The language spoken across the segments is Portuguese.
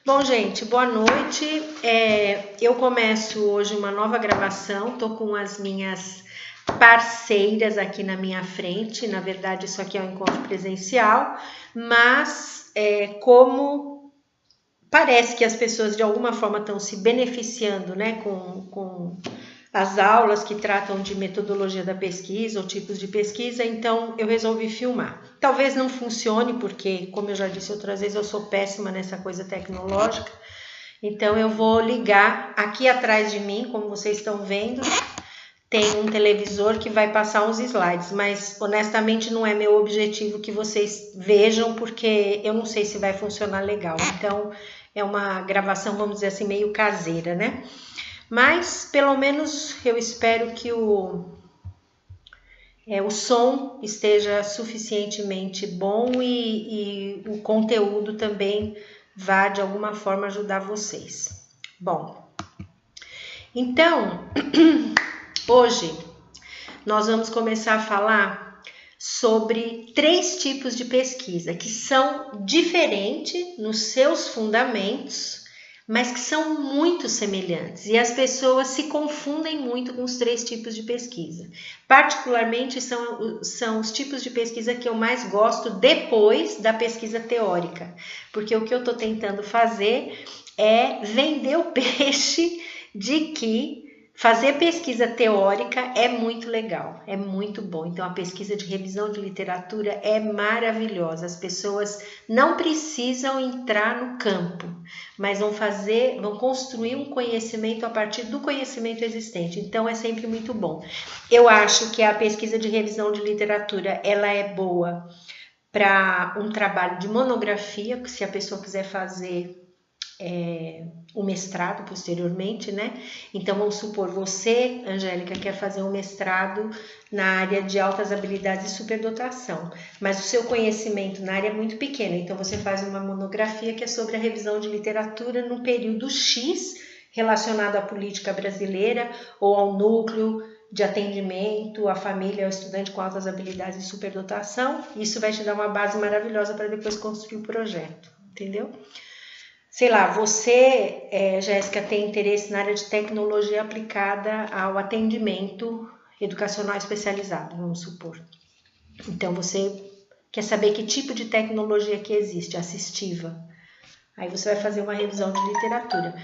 Bom, gente, boa noite. Eu começo hoje uma nova gravação, tô com as minhas parceiras aqui na minha frente. Na verdade, isso aqui é um encontro presencial, mas como parece que as pessoas de alguma forma estão se beneficiando, né, com as aulas que tratam de metodologia da pesquisa ou tipos de pesquisa, então eu resolvi filmar. Talvez não funcione, porque, como eu já disse outras vezes, eu sou péssima nessa coisa tecnológica. Então eu vou ligar aqui atrás de mim, como vocês estão vendo, tem um televisor que vai passar uns slides, mas honestamente não é meu objetivo que vocês vejam, porque eu não sei se vai funcionar legal. Então é uma gravação, vamos dizer assim, meio caseira, né? Mas, pelo menos, eu espero que o som esteja suficientemente bom e o conteúdo também vá, de alguma forma, ajudar vocês. Bom, então, hoje nós vamos começar a falar sobre 3 tipos de pesquisa que são diferentes nos seus fundamentos, mas que são muito semelhantes, e as pessoas se confundem muito com os 3 tipos de pesquisa. Particularmente são os tipos de pesquisa que eu mais gosto depois da pesquisa teórica, porque o que eu estou tentando fazer é vender o peixe de que fazer pesquisa teórica é muito legal, é muito bom. Então, a pesquisa de revisão de literatura é maravilhosa. As pessoas não precisam entrar no campo, mas vão construir um conhecimento a partir do conhecimento existente. Então, é sempre muito bom. Eu acho que a pesquisa de revisão de literatura, ela é boa para um trabalho de monografia, se a pessoa quiser fazer o mestrado posteriormente, né? Então, vamos supor, você, Angélica, quer fazer um mestrado na área de altas habilidades e superdotação, mas o seu conhecimento na área é muito pequeno, então você faz uma monografia que é sobre a revisão de literatura no período X, relacionado à política brasileira ou ao núcleo de atendimento à família, ao estudante com altas habilidades e superdotação. Isso vai te dar uma base maravilhosa para depois construir o projeto, entendeu? Sei lá, você, Jéssica, tem interesse na área de tecnologia aplicada ao atendimento educacional especializado, vamos supor. Então, você quer saber que tipo de tecnologia que existe, assistiva. Aí você vai fazer uma revisão de literatura.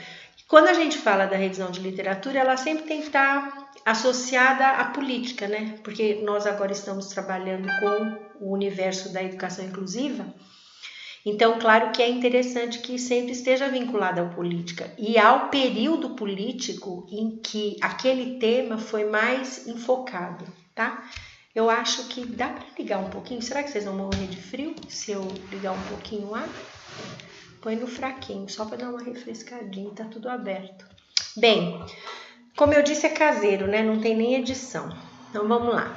Quando a gente fala da revisão de literatura, ela sempre tem que estar associada à política, né? Porque nós agora estamos trabalhando com o universo da educação inclusiva. Então, claro que é interessante que sempre esteja vinculada à política e ao período político em que aquele tema foi mais enfocado, tá? Eu acho que dá para ligar um pouquinho. Será que vocês vão morrer de frio se eu ligar um pouquinho o ar? Põe no fraquinho, só para dar uma refrescadinha, tá tudo aberto. Bem, como eu disse, é caseiro, né? Não tem nem edição. Então, vamos lá.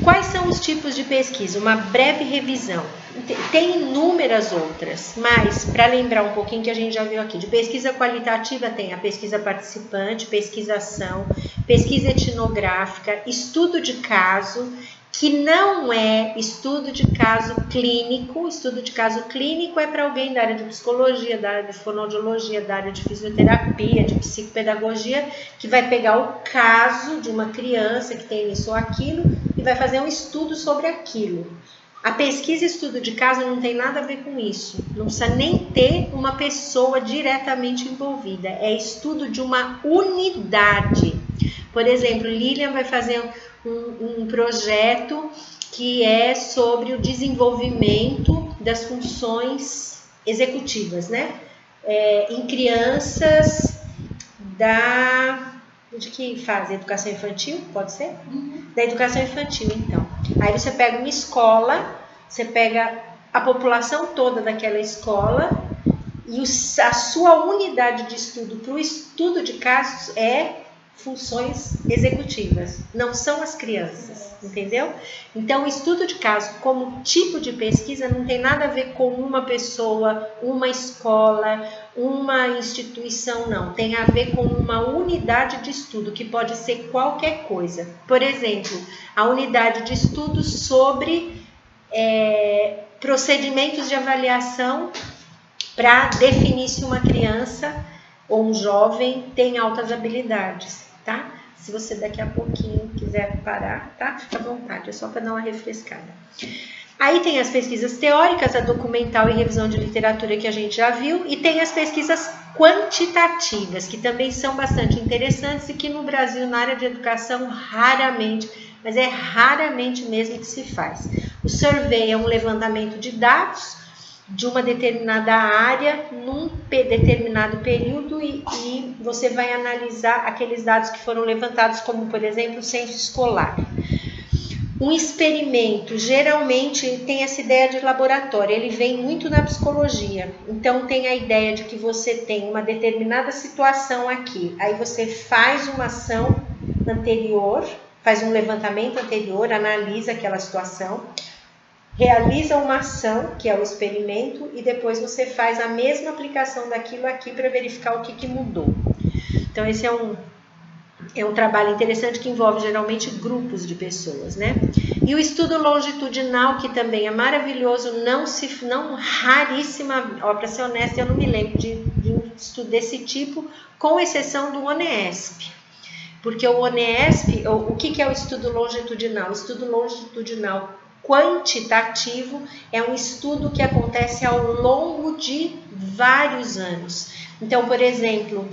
Quais são os tipos de pesquisa? Uma breve revisão. Tem inúmeras outras, mas para lembrar um pouquinho que a gente já viu aqui, de pesquisa qualitativa tem a pesquisa participante, pesquisação, pesquisa etnográfica, estudo de caso, que não é estudo de caso clínico. Estudo de caso clínico é para alguém da área de psicologia, da área de fonoaudiologia, da área de fisioterapia, de psicopedagogia, que vai pegar o caso de uma criança que tem isso ou aquilo e vai fazer um estudo sobre aquilo. A pesquisa e estudo de caso não tem nada a ver com isso. Não precisa nem ter uma pessoa diretamente envolvida. É estudo de uma unidade. Por exemplo, Lilian vai fazer um projeto que é sobre o desenvolvimento das funções executivas, né? Em crianças de que fase? Educação infantil? Pode ser? Da educação infantil, então. Aí você pega uma escola, você pega a população toda daquela escola e a sua unidade de estudo para o estudo de casos é funções executivas, não são as crianças, entendeu? Então, o estudo de caso como tipo de pesquisa não tem nada a ver com uma pessoa, uma escola, uma instituição, não. Tem a ver com uma unidade de estudo, que pode ser qualquer coisa. Por exemplo, a unidade de estudo sobre procedimentos de avaliação para definir se uma criança ou um jovem tem altas habilidades, tá? Se você daqui a pouquinho quiser parar, tá? Fica à vontade, é só para dar uma refrescada. Aí tem as pesquisas teóricas, a documental e revisão de literatura que a gente já viu, e tem as pesquisas quantitativas, que também são bastante interessantes e que no Brasil, na área de educação, raramente, mas é raramente mesmo que se faz. O survey é um levantamento de dados de uma determinada área num determinado período e você vai analisar aqueles dados que foram levantados, como, por exemplo, o censo escolar. Um experimento geralmente tem essa ideia de laboratório, ele vem muito na psicologia. Então tem a ideia de que você tem uma determinada situação aqui, aí você faz uma ação anterior, faz um levantamento anterior, analisa aquela situação, realiza uma ação, que é o experimento, e depois você faz a mesma aplicação daquilo aqui para verificar o que mudou. Então esse é um trabalho interessante que envolve geralmente grupos de pessoas, né? E o estudo longitudinal, que também é maravilhoso, raríssima, para ser honesta, eu não me lembro de um estudo desse tipo, com exceção do ONESP. Porque o ONESP, o que é o estudo longitudinal? O estudo longitudinal quantitativo é um estudo que acontece ao longo de vários anos. Então, por exemplo,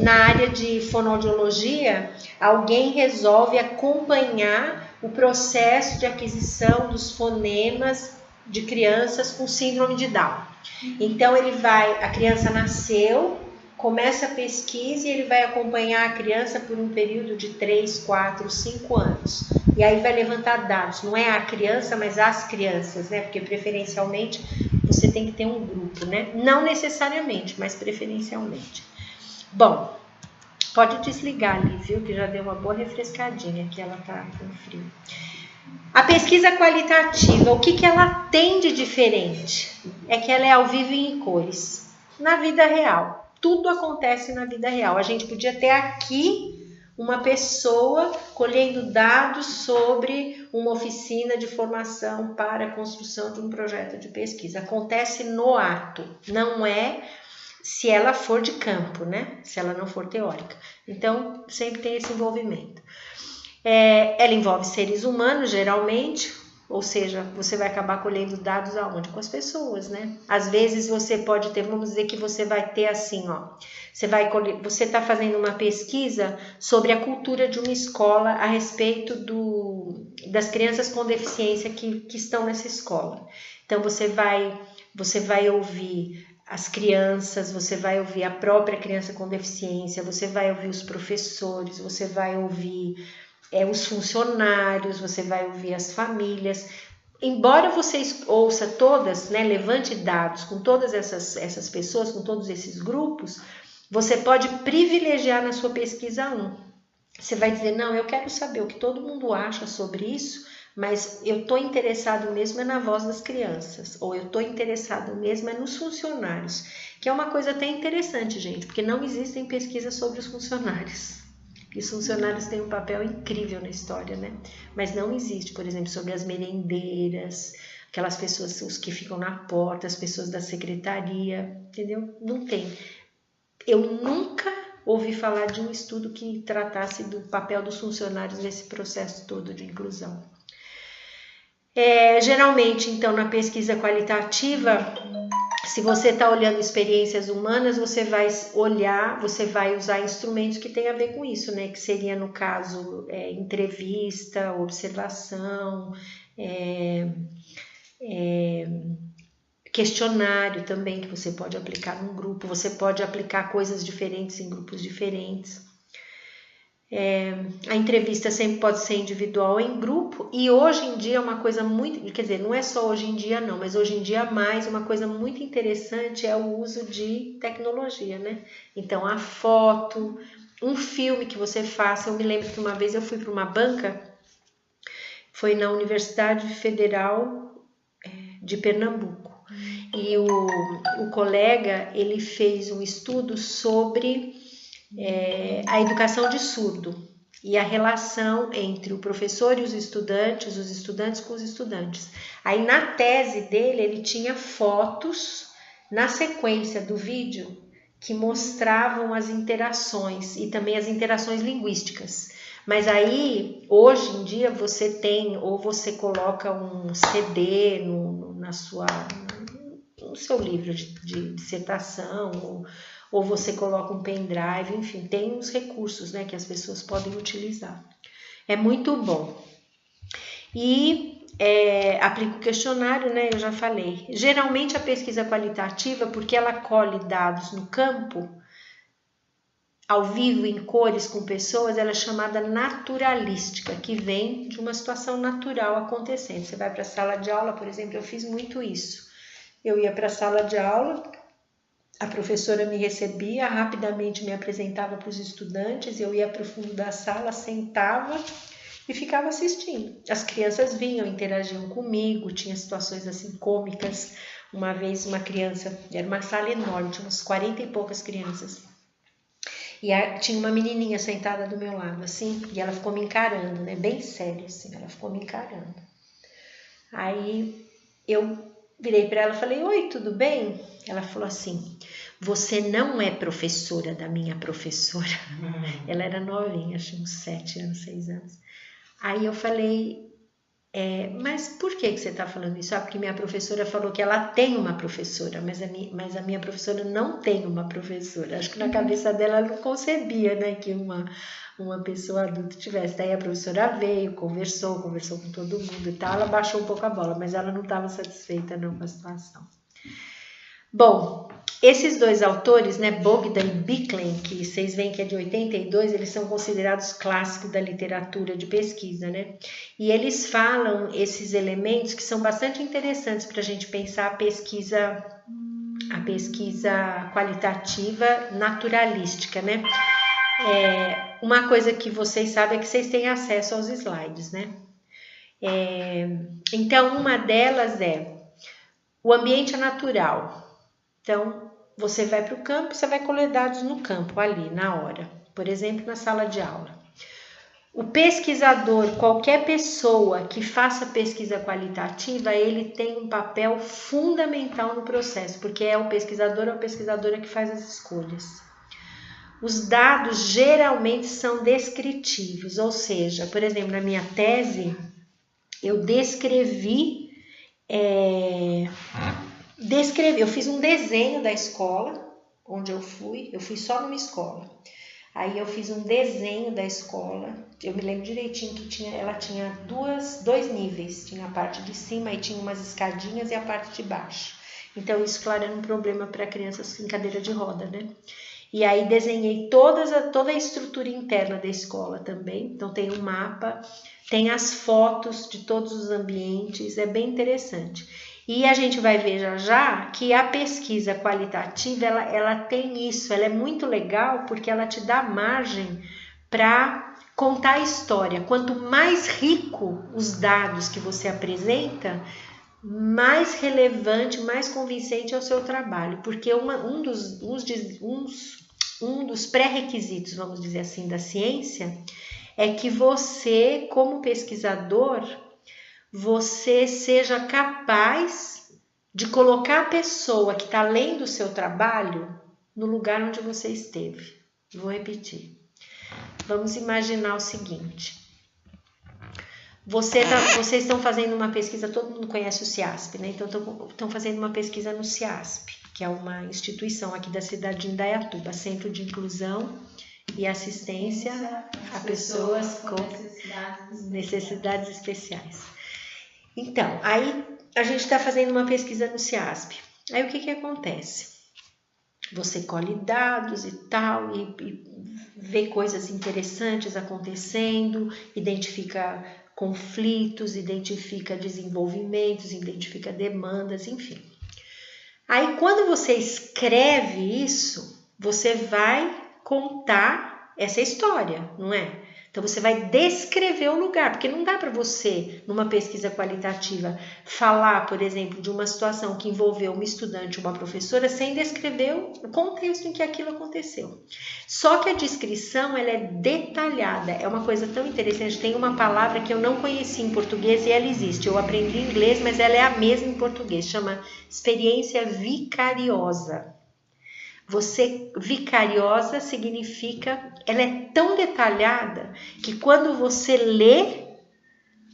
na área de fonoaudiologia, alguém resolve acompanhar o processo de aquisição dos fonemas de crianças com síndrome de Down. Então, a criança nasceu, começa a pesquisa e ele vai acompanhar a criança por um período de 3, 4, 5 anos. E aí vai levantar dados, não é a criança, mas as crianças, né? Porque preferencialmente você tem que ter um grupo, né? Não necessariamente, mas preferencialmente. Bom, pode desligar ali, viu? Que já deu uma boa refrescadinha, que ela tá com frio. A pesquisa qualitativa, o que ela tem de diferente? É que ela é ao vivo e em cores, na vida real. Tudo acontece na vida real. A gente podia ter aqui uma pessoa colhendo dados sobre uma oficina de formação para a construção de um projeto de pesquisa. Acontece no ato, não é se ela for de campo, né? Se ela não for teórica. Então, sempre tem esse envolvimento. Ela envolve seres humanos, geralmente, ou seja, você vai acabar colhendo dados aonde? Com as pessoas, né? Às vezes você pode ter, vamos dizer que você vai ter assim, ó. Você está fazendo uma pesquisa sobre a cultura de uma escola a respeito das crianças com deficiência que estão nessa escola. Então você vai ouvir as crianças, você vai ouvir a própria criança com deficiência, você vai ouvir os professores, você vai ouvir os funcionários, você vai ouvir as famílias. Embora você ouça todas, né, levante dados com todas essas pessoas, com todos esses grupos, você pode privilegiar na sua pesquisa um. Você vai dizer, não, eu quero saber o que todo mundo acha sobre isso, mas eu estou interessado mesmo na voz das crianças, ou eu estou interessado mesmo nos funcionários, que é uma coisa até interessante, gente, porque não existem pesquisas sobre os funcionários. E os funcionários têm um papel incrível na história, né? Mas não existe, por exemplo, sobre as merendeiras, aquelas pessoas, os que ficam na porta, as pessoas da secretaria, entendeu? Não tem. Eu nunca ouvi falar de um estudo que tratasse do papel dos funcionários nesse processo todo de inclusão. Geralmente, então, na pesquisa qualitativa, se você está olhando experiências humanas, você vai usar instrumentos que têm a ver com isso, né? Que seria, no caso, entrevista, observação, questionário também, que você pode aplicar num grupo, você pode aplicar coisas diferentes em grupos diferentes. A entrevista sempre pode ser individual ou em grupo, e hoje em dia é uma coisa muito, quer dizer, não é só hoje em dia não, mas hoje em dia mais, uma coisa muito interessante é o uso de tecnologia, né? Então a foto, um filme que você faça, eu me lembro que uma vez eu fui para uma banca, foi na Universidade Federal de Pernambuco, e o colega, ele fez um estudo sobre a educação de surdo e a relação entre o professor e os estudantes com os estudantes. Aí na tese dele, ele tinha fotos na sequência do vídeo que mostravam as interações e também as interações linguísticas. Mas aí, hoje em dia, você tem, ou você coloca um CD no seu livro de dissertação, ou você coloca um pendrive, enfim, tem uns recursos, né, que as pessoas podem utilizar. É muito bom. E aplica o questionário, né, eu já falei. Geralmente a pesquisa qualitativa, porque ela colhe dados no campo, ao vivo, em cores, com pessoas, ela é chamada naturalística, que vem de uma situação natural acontecendo. Você vai para a sala de aula, por exemplo, eu fiz muito isso. Eu ia para a sala de aula, a professora me recebia, rapidamente me apresentava para os estudantes, eu ia para o fundo da sala, sentava e ficava assistindo. As crianças vinham, interagiam comigo, tinha situações assim cômicas. Uma vez uma criança, era uma sala enorme, tinha umas 40 e poucas crianças. E tinha uma menininha sentada do meu lado, assim, e ela ficou me encarando, né? Bem séria, assim, ela ficou me encarando. Aí eu virei para ela e falei, oi, tudo bem? Ela falou assim, você não é professora da minha professora. Ela era novinha, acho uns 7 anos, 6 anos. Aí eu falei, mas por que você está falando isso? Porque minha professora falou que ela tem uma professora, mas a minha professora não tem uma professora. Acho que na cabeça dela ela não concebia, né, que uma pessoa adulta tivesse. Daí a professora veio, conversou com todo mundo e tal. Ela baixou um pouco a bola, mas ela não estava satisfeita não com a situação. Bom, esses dois autores, né, Bogdan e Bicklin, que vocês veem que é de 82, eles são considerados clássicos da literatura de pesquisa, né? E eles falam esses elementos que são bastante interessantes para a gente pensar a pesquisa qualitativa naturalística, né? Uma coisa que vocês sabem é que vocês têm acesso aos slides, né? Então, uma delas é o ambiente natural. Então, você vai para o campo, você vai colher dados no campo, ali, na hora. Por exemplo, na sala de aula. O pesquisador, qualquer pessoa que faça pesquisa qualitativa, ele tem um papel fundamental no processo, porque é o pesquisador ou a pesquisadora que faz as escolhas. Os dados geralmente são descritivos, ou seja, por exemplo, na minha tese, eu descrevi... eu fiz um desenho da escola onde eu fui só numa escola. Aí eu fiz um desenho da escola, eu me lembro direitinho que ela tinha dois níveis, tinha a parte de cima e tinha umas escadinhas e a parte de baixo. Então isso, claro, era um problema para crianças em cadeira de roda, né? E aí desenhei toda a estrutura interna da escola também, então tem um mapa, tem as fotos de todos os ambientes, é bem interessante. E a gente vai ver já que a pesquisa qualitativa, ela tem isso, ela é muito legal porque ela te dá margem para contar a história. Quanto mais rico os dados que você apresenta, mais relevante, mais convincente é o seu trabalho, porque um dos pré-requisitos, vamos dizer assim, da ciência, é que você, como pesquisador, você seja capaz de colocar a pessoa que está lendo o seu trabalho no lugar onde você esteve. Vou repetir. Vamos imaginar o seguinte. Vocês estão fazendo uma pesquisa, todo mundo conhece o CIASP, né? Então estão fazendo uma pesquisa no CIASP, que é uma instituição aqui da cidade de Indaiatuba, Centro de Inclusão e Assistência a Pessoas com Necessidades Especiais. Então, aí a gente está fazendo uma pesquisa no CIASP. Aí o que acontece? Você colhe dados e tal, e vê coisas interessantes acontecendo, identifica conflitos, identifica desenvolvimentos, identifica demandas, enfim. Aí quando você escreve isso, você vai contar essa história, não é? Então você vai descrever o lugar, porque não dá para você, numa pesquisa qualitativa, falar, por exemplo, de uma situação que envolveu uma estudante ou uma professora sem descrever o contexto em que aquilo aconteceu. Só que a descrição, ela é detalhada, é uma coisa tão interessante. Tem uma palavra que eu não conheci em português e ela existe. Eu aprendi em inglês, mas ela é a mesma em português, chama experiência vicariosa. Vicariosa significa, ela é tão detalhada que quando você lê,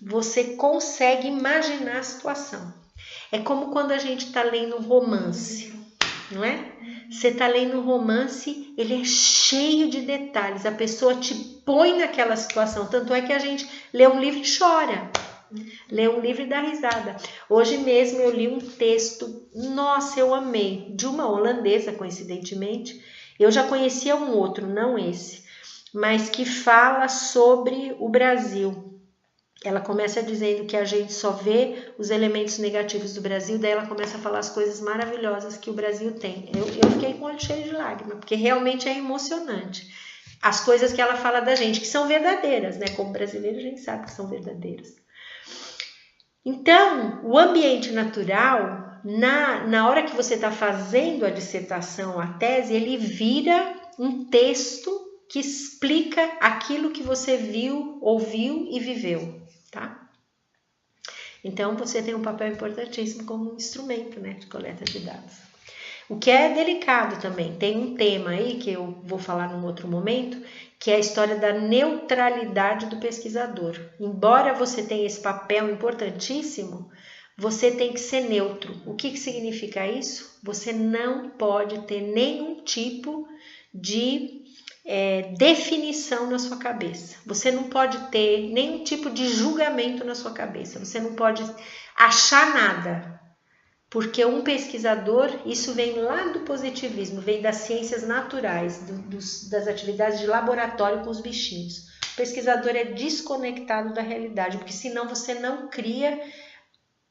você consegue imaginar a situação. É como quando a gente está lendo um romance, não é? Você está lendo um romance, ele é cheio de detalhes, a pessoa te põe naquela situação, tanto é que a gente lê um livro e chora. Lê um livro e dá risada. Hoje mesmo eu li um texto, nossa, eu amei, de uma holandesa, coincidentemente. Eu já conhecia um outro, não esse, mas que fala sobre o Brasil. Ela começa dizendo que a gente só vê os elementos negativos do Brasil, daí ela começa a falar as coisas maravilhosas que o Brasil tem. Eu fiquei com o olho cheio de lágrimas, porque realmente é emocionante. As coisas que ela fala da gente, que são verdadeiras, né? Como brasileiro a gente sabe que são verdadeiras. Então, o ambiente natural, na hora que você está fazendo a dissertação, a tese, ele vira um texto que explica aquilo que você viu, ouviu e viveu, tá? Então, você tem um papel importantíssimo como instrumento, né, de coleta de dados. O que é delicado também, tem um tema aí que eu vou falar num outro momento, que é a história da neutralidade do pesquisador. Embora você tenha esse papel importantíssimo, você tem que ser neutro. O que significa isso? Você não pode ter nenhum tipo de definição na sua cabeça. Você não pode ter nenhum tipo de julgamento na sua cabeça. Você não pode achar nada. Porque um pesquisador, isso vem lá do positivismo, vem das ciências naturais, das atividades de laboratório com os bichinhos. O pesquisador é desconectado da realidade, porque senão você não cria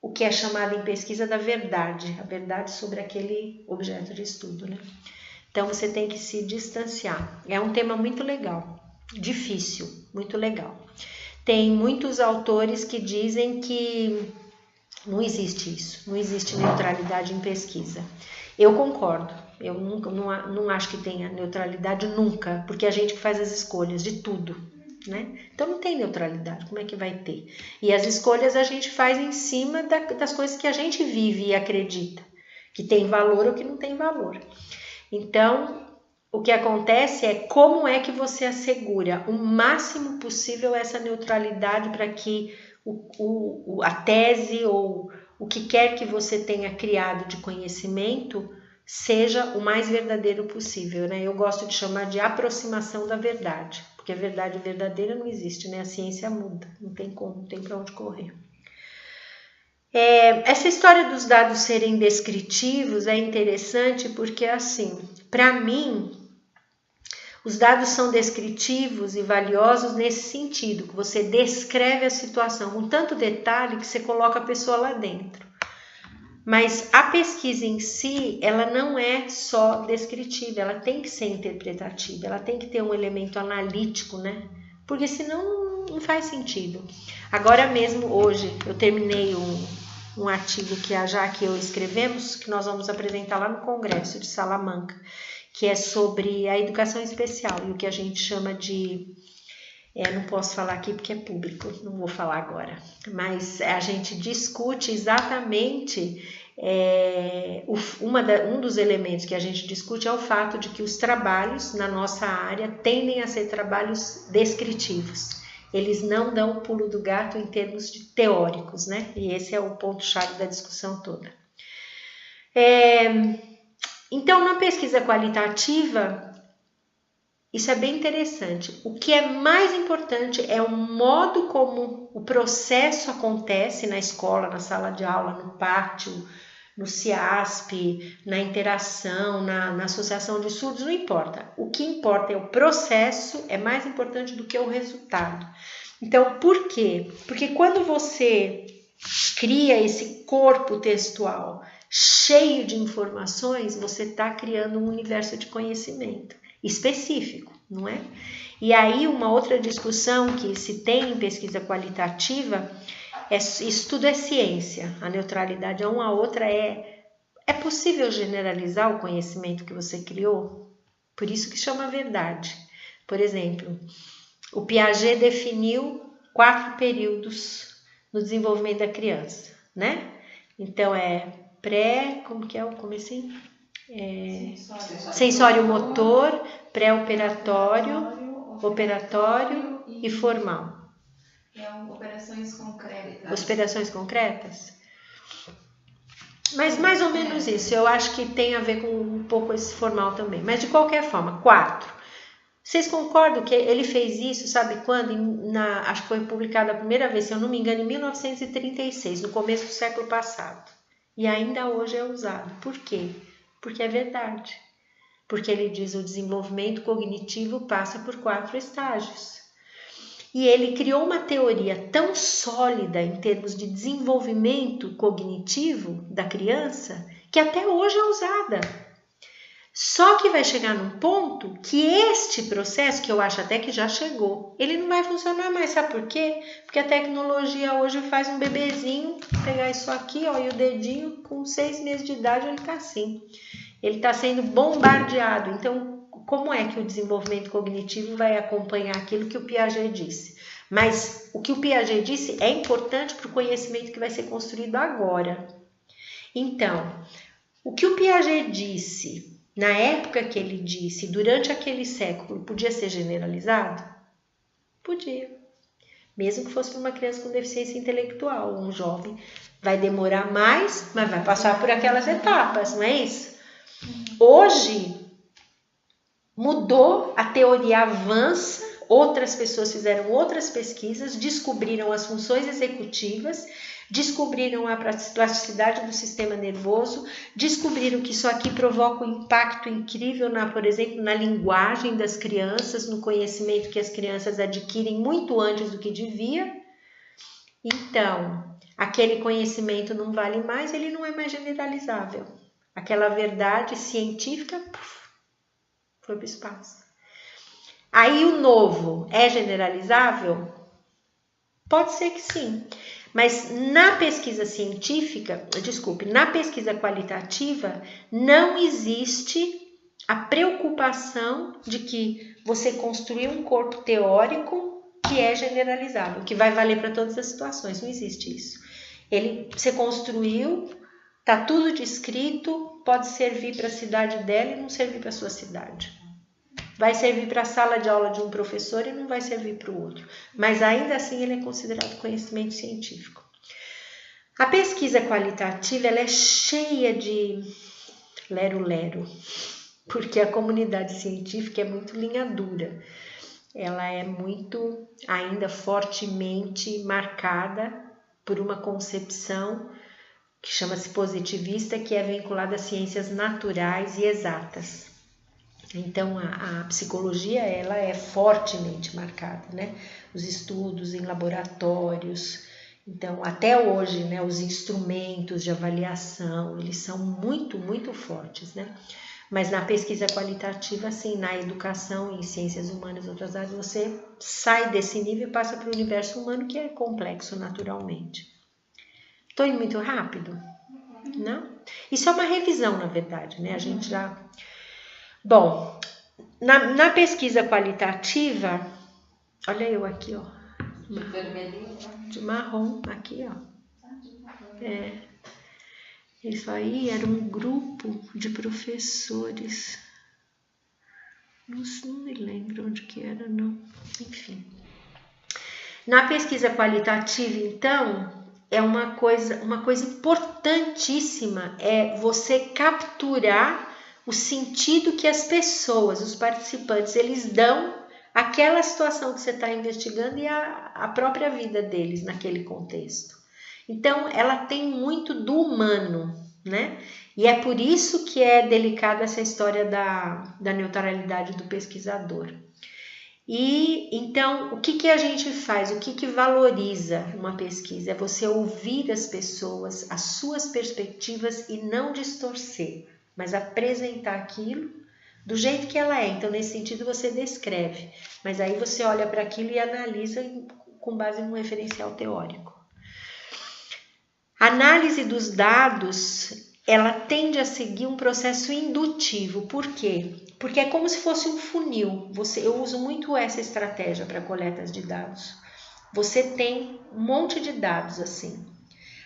o que é chamado em pesquisa da verdade, a verdade sobre aquele objeto de estudo, né? Então você tem que se distanciar. É um tema muito legal, difícil, muito legal. Tem muitos autores que dizem que não existe isso, não existe neutralidade em pesquisa. Eu concordo, eu não acho que tenha neutralidade nunca, porque a gente que faz as escolhas de tudo, né? Então não tem neutralidade, como é que vai ter? E as escolhas a gente faz em cima das coisas que a gente vive e acredita, que tem valor ou que não tem valor. Então, o que acontece é como é que você assegura o máximo possível essa neutralidade para que a tese ou o que quer que você tenha criado de conhecimento seja o mais verdadeiro possível, né? Eu gosto de chamar de aproximação da verdade, porque a verdade verdadeira não existe, né? A ciência muda, não tem como, não tem para onde correr. Essa história dos dados serem descritivos é interessante porque, assim, para mim, os dados são descritivos e valiosos nesse sentido, que você descreve a situação com tanto detalhe que você coloca a pessoa lá dentro. Mas a pesquisa em si, ela não é só descritiva, ela tem que ser interpretativa, ela tem que ter um elemento analítico, né? Porque senão não faz sentido. Agora mesmo, hoje, eu terminei um artigo que a Jaque e eu escrevemos, que nós vamos apresentar lá no Congresso de Salamanca, que é sobre a educação especial e o que a gente chama de... não posso falar aqui porque é público, não vou falar agora, mas a gente discute exatamente, um dos elementos que a gente discute é o fato de que os trabalhos na nossa área tendem a ser trabalhos descritivos. Eles não dão o pulo do gato em termos de teóricos, né? E esse é o ponto-chave da discussão toda. Então, na pesquisa qualitativa, isso é bem interessante. O que é mais importante é o modo como o processo acontece na escola, na sala de aula, no pátio, no CIASP, na interação, na associação de estudos, não importa. O que importa é o processo, é mais importante do que o resultado. Então, por quê? Porque quando você cria esse corpo textual cheio de informações, você está criando um universo de conhecimento específico, não é? E aí uma outra discussão que se tem em pesquisa qualitativa isso tudo é ciência, a neutralidade uma a outra é possível generalizar o conhecimento que você criou? Por isso que chama verdade. Por exemplo, o Piaget definiu 4 períodos no desenvolvimento da criança, né? Então como que é o comecinho? Sensório motor, pré-operatório, operatório e formal. Operações concretas. Operações concretas? Mas mais ou menos isso. Eu acho que tem a ver com um pouco esse formal também. Mas de qualquer forma, 4. Vocês concordam que ele fez isso, sabe quando? Acho que foi publicado a primeira vez, se eu não me engano, em 1936, no começo do século passado. E ainda hoje é usado. Por quê? Porque é verdade. Porque ele diz que o desenvolvimento cognitivo passa por 4 estágios. E ele criou uma teoria tão sólida em termos de desenvolvimento cognitivo da criança que até hoje é usada. Só que vai chegar num ponto que este processo, que eu acho até que já chegou, ele não vai funcionar mais. Sabe por quê? Porque a tecnologia hoje faz um bebezinho pegar isso aqui, ó, e o dedinho com 6 meses de idade ele tá assim. Ele está sendo bombardeado. Então, como é que o desenvolvimento cognitivo vai acompanhar aquilo que o Piaget disse? Mas o que o Piaget disse é importante para o conhecimento que vai ser construído agora. Então, o que o Piaget disse na época que ele disse, durante aquele século, podia ser generalizado? Podia. Mesmo que fosse para uma criança com deficiência intelectual, um jovem. Vai demorar mais, mas vai passar por aquelas etapas, não é isso? Hoje, mudou, a teoria avança, outras pessoas fizeram outras pesquisas, descobriram as funções executivas, descobriram a plasticidade do sistema nervoso, descobriram que isso aqui provoca um impacto incrível, por exemplo, na linguagem das crianças, no conhecimento que as crianças adquirem muito antes do que devia. Então, aquele conhecimento não vale mais, ele não é mais generalizável. Aquela verdade científica foi para o espaço. Aí o novo é generalizável? Pode ser que sim. Mas na pesquisa científica, na pesquisa qualitativa, não existe a preocupação de que você construiu um corpo teórico que é generalizável, que vai valer para todas as situações. Não existe isso. Você construiu, está tudo descrito, pode servir para a cidade dela e não servir para a sua cidade. Vai servir para a sala de aula de um professor e não vai servir para o outro. Mas ainda assim ele é considerado conhecimento científico. A pesquisa qualitativa ela é cheia de lero-lero, porque a comunidade científica é muito linha dura. Ela é muito, ainda fortemente marcada por uma concepção que chama-se positivista, que é vinculada às ciências naturais e exatas. Então, a psicologia ela é fortemente marcada, né? Os estudos em laboratórios. Então, até hoje, né, os instrumentos de avaliação, eles são muito, muito fortes, né? Mas na pesquisa qualitativa, assim, na educação, em ciências humanas e outras áreas, você sai desse nível e passa para o universo humano, que é complexo naturalmente. Estou indo muito rápido? Não? Isso é uma revisão, na verdade, né? A gente já... Bom, na pesquisa qualitativa, olha eu aqui, ó. De marrom, aqui, ó. Isso aí era um grupo de professores. Não me lembro onde que era, não. Enfim. Na pesquisa qualitativa, então, é uma coisa importantíssima, é você capturar o sentido que as pessoas, os participantes, eles dão àquela situação que você está investigando e a própria vida deles naquele contexto. Então, ela tem muito do humano, né? E é por isso que é delicada essa história da neutralidade do pesquisador. E, então, o que a gente faz? O que valoriza uma pesquisa? É você ouvir as pessoas, as suas perspectivas e não distorcer, mas apresentar aquilo do jeito que ela é. Então, nesse sentido, você descreve, mas aí você olha para aquilo e analisa com base num referencial teórico. A análise dos dados, ela tende a seguir um processo indutivo. Por quê? Porque é como se fosse um funil. Eu uso muito essa estratégia para coletas de dados. Você tem um monte de dados assim.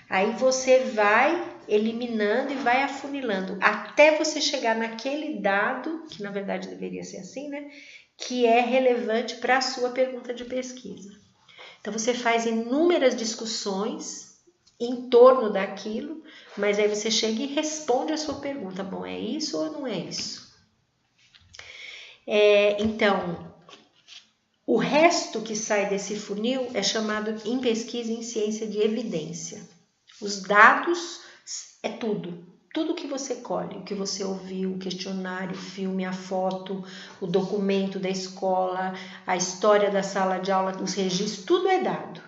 Aí você vai eliminando e vai afunilando até você chegar naquele dado, que na verdade deveria ser assim, né? Que é relevante para a sua pergunta de pesquisa. Então você faz inúmeras discussões em torno daquilo, mas aí você chega e responde a sua pergunta. Bom, é isso ou não é isso? Então, o resto que sai desse funil é chamado em pesquisa em ciência de evidência. Os dados é tudo que você colhe, o que você ouviu, o questionário, o filme, a foto, o documento da escola, a história da sala de aula, os registros, tudo é dado.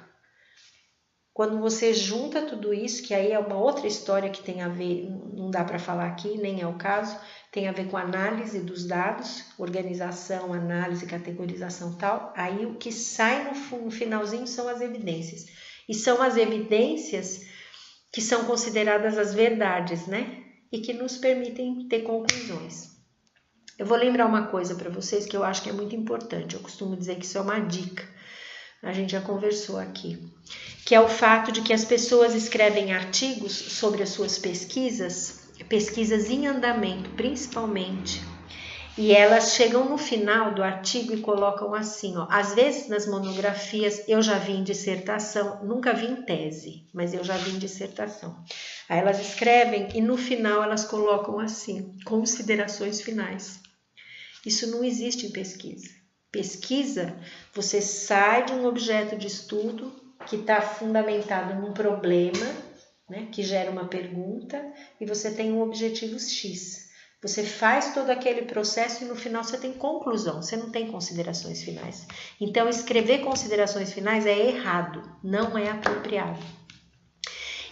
Quando você junta tudo isso, que aí é uma outra história que tem a ver, não dá para falar aqui, nem é o caso, tem a ver com análise dos dados, organização, análise, categorização e tal, aí o que sai no finalzinho são as evidências. E são as evidências que são consideradas as verdades, né? E que nos permitem ter conclusões. Eu vou lembrar uma coisa para vocês que eu acho que é muito importante. Eu costumo dizer que isso é uma dica. A gente já conversou aqui. Que é o fato de que as pessoas escrevem artigos sobre as suas pesquisas em andamento, principalmente. E elas chegam no final do artigo e colocam assim, ó. Às vezes nas monografias eu já vi em dissertação, nunca vi em tese, mas eu já vi em dissertação. Aí elas escrevem e no final elas colocam assim, considerações finais. Isso não existe em pesquisa. Pesquisa, você sai de um objeto de estudo que está fundamentado num problema, né, que gera uma pergunta, e você tem um objetivo X. Você faz todo aquele processo e no final você tem conclusão, você não tem considerações finais. Então, escrever considerações finais é errado, não é apropriado.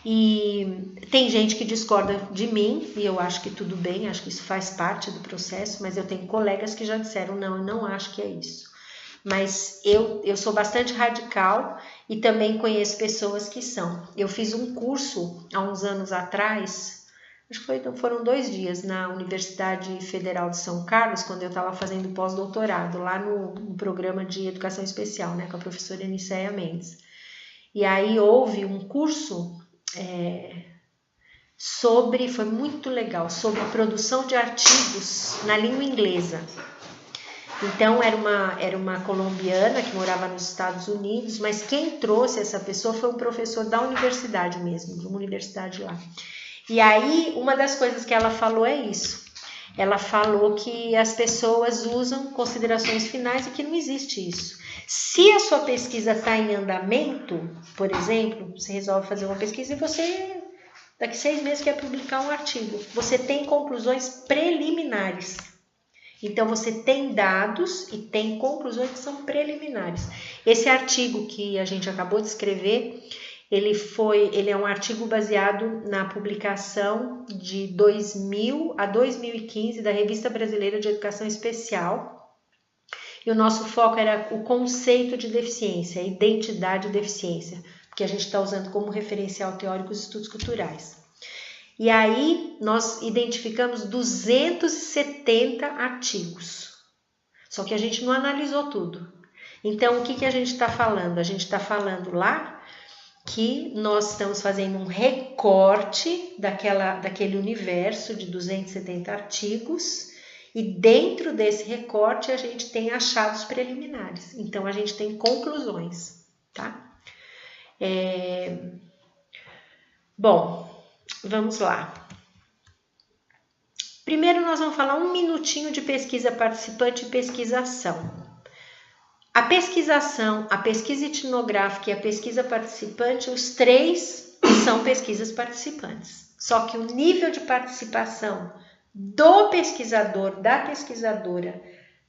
E tem gente que discorda de mim, e eu acho que tudo bem, acho que isso faz parte do processo, mas eu tenho colegas que já disseram, não, eu não acho que é isso. Mas eu sou bastante radical e também conheço pessoas que são. Eu fiz um curso há uns anos atrás, acho que foram 2 dias, na Universidade Federal de São Carlos, quando eu estava fazendo pós-doutorado, lá no programa de educação especial, né, com a professora Eniceia Mendes. E aí houve um curso foi muito legal, sobre a produção de artigos na língua inglesa. Então, era uma colombiana que morava nos Estados Unidos, mas quem trouxe essa pessoa foi um professor da universidade mesmo, de uma universidade lá. E aí, uma das coisas que ela falou é isso. Ela falou que as pessoas usam considerações finais e que não existe isso. Se a sua pesquisa está em andamento, por exemplo, você resolve fazer uma pesquisa e você, daqui 6 meses, quer publicar um artigo. Você tem conclusões preliminares. Então, você tem dados e tem conclusões que são preliminares. Esse artigo que a gente acabou de escrever, ele é um artigo baseado na publicação de 2000 a 2015 da Revista Brasileira de Educação Especial. E o nosso foco era o conceito de deficiência, a identidade de deficiência, porque a gente está usando como referencial teórico os estudos culturais. E aí nós identificamos 270 artigos, só que a gente não analisou tudo. Então, o que a gente está falando? A gente está falando lá que nós estamos fazendo um recorte daquele universo de 270 artigos e dentro desse recorte a gente tem achados preliminares. Então, a gente tem conclusões, tá? Bom, vamos lá. Primeiro nós vamos falar 1 minutinho de pesquisa participante e pesquisação. A pesquisação, a pesquisa etnográfica e a pesquisa participante, os 3 são pesquisas participantes. Só que o nível de participação do pesquisador, da pesquisadora,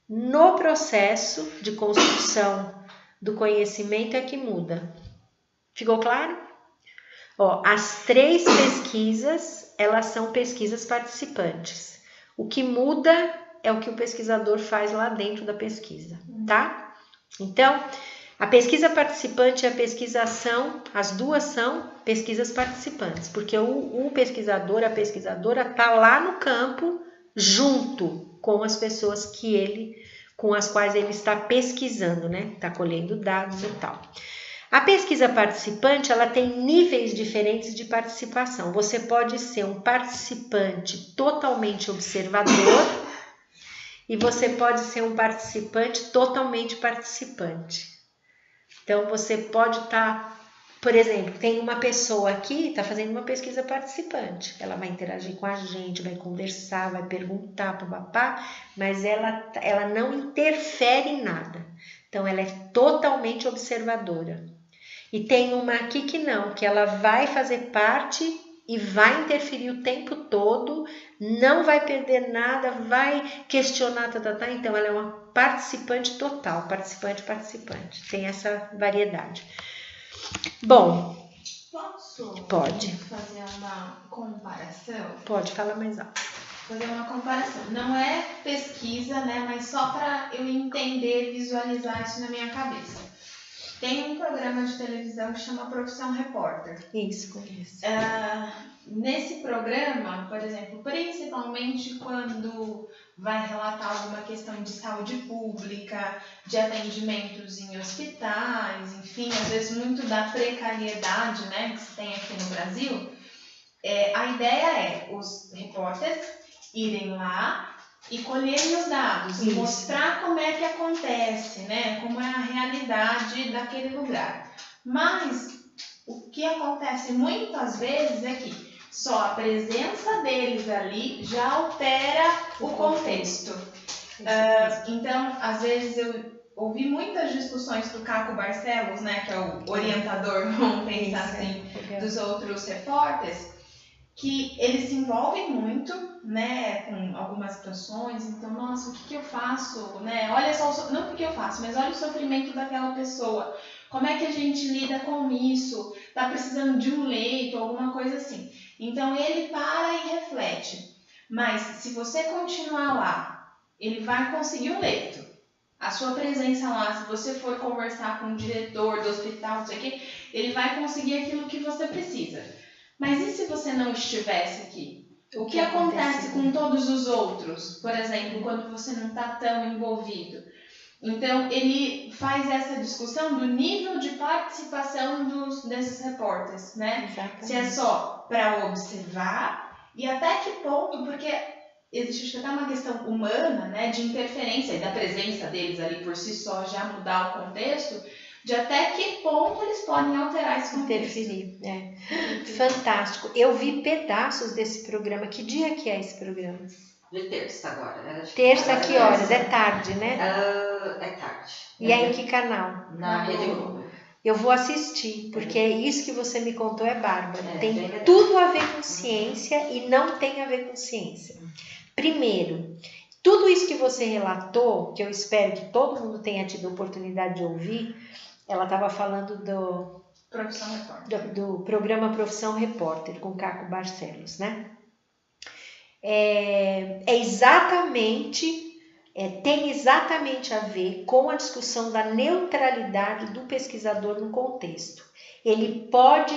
no processo de construção do conhecimento é que muda. Ficou claro? As 3 pesquisas, elas são pesquisas participantes. O que muda é o que o pesquisador faz lá dentro da pesquisa, tá? Então, a pesquisa participante e a pesquisação, as duas são pesquisas participantes, porque o pesquisador, a pesquisadora tá lá no campo junto com as pessoas com as quais ele está pesquisando, né? Está colhendo dados e tal. A pesquisa participante, ela tem níveis diferentes de participação. Você pode ser um participante totalmente observador e você pode ser um participante totalmente participante. Então, você pode estar, por exemplo, tem uma pessoa aqui, está fazendo uma pesquisa participante. Ela vai interagir com a gente, vai conversar, vai perguntar, papapá, mas ela não interfere em nada. Então, ela é totalmente observadora. E tem uma aqui que não, que ela vai fazer parte e vai interferir o tempo todo, não vai perder nada, vai questionar, então ela é uma participante total, participante. Tem essa variedade. Bom, pode fazer uma comparação? Pode, fala mais alto. Fazer uma comparação. Não é pesquisa, né? Mas só para eu entender, visualizar isso na minha cabeça. Tem um programa de televisão que chama Profissão Repórter. Isso, conheço. Nesse programa, por exemplo, principalmente quando vai relatar alguma questão de saúde pública, de atendimentos em hospitais, enfim, às vezes muito da precariedade, né, que se tem aqui no Brasil, a ideia é os repórteres irem lá e colherem os dados, e mostrar como é que acontece, né? Como é a realidade daquele lugar. Mas o que acontece muitas vezes é que só a presença deles ali já altera o contexto. Então, às vezes eu ouvi muitas discussões do Caco Barcelos, né? Que é o orientador, vamos pensar assim, dos outros repórteres, que eles se envolvem muito, né, com algumas situações. Então, nossa, o que eu faço, né? Olha só, não o que eu faço, mas olha o sofrimento daquela pessoa. Como é que a gente lida com isso? Tá precisando de um leito, alguma coisa assim. Então, ele para e reflete. Mas, se você continuar lá, ele vai conseguir um leito. A sua presença lá, se você for conversar com o diretor do hospital, não sei o quê, ele vai conseguir aquilo que você precisa. Mas e se você não estivesse aqui? O que acontece com todos os outros? Por exemplo, quando você não está tão envolvido. Então, ele faz essa discussão do nível de participação desses repórteres, né? Exatamente. Se é só para observar e até que ponto, porque existe até uma questão humana, né, de interferência e da presença deles ali por si só já mudar o contexto, de até que ponto eles podem alterar esse contexto. Interferir, Fantástico. Eu vi pedaços desse programa. Que dia que é esse programa? De terça agora, né? Terça, que horas? É tarde, né? É tarde. E é em que canal? Na Rede Globo. Eu vou assistir, porque isso que você me contou é bárbaro. Tem tudo a ver com ciência e não tem a ver com ciência. Primeiro, tudo isso que você relatou, que eu espero que todo mundo tenha tido a oportunidade de ouvir, ela estava falando do programa Profissão Repórter, com Caco Barcelos, né? Tem exatamente a ver com a discussão da neutralidade do pesquisador no contexto. Ele pode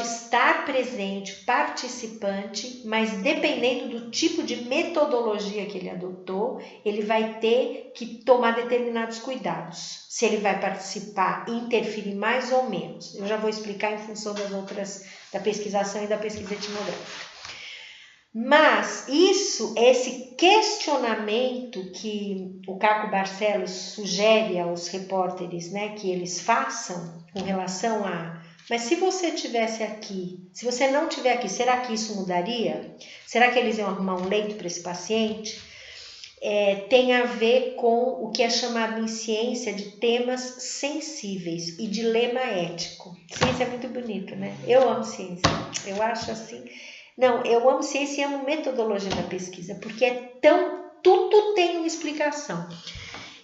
estar presente, participante, mas dependendo do tipo de metodologia que ele adotou, ele vai ter que tomar determinados cuidados. Se ele vai participar e interferir mais ou menos. Eu já vou explicar em função das outras, da pesquisação e da pesquisa etnográfica. Mas esse questionamento que o Caco Barcelos sugere aos repórteres, né, que eles façam com relação a... Mas se você estivesse aqui, se você não estiver aqui, será que isso mudaria? Será que eles iam arrumar um leito para esse paciente? Tem a ver com o que é chamado em ciência de temas sensíveis e dilema ético. Ciência é muito bonito, né? Eu amo ciência. Eu acho assim... Não, eu amo ciência e amo metodologia da pesquisa, porque tudo tem uma explicação.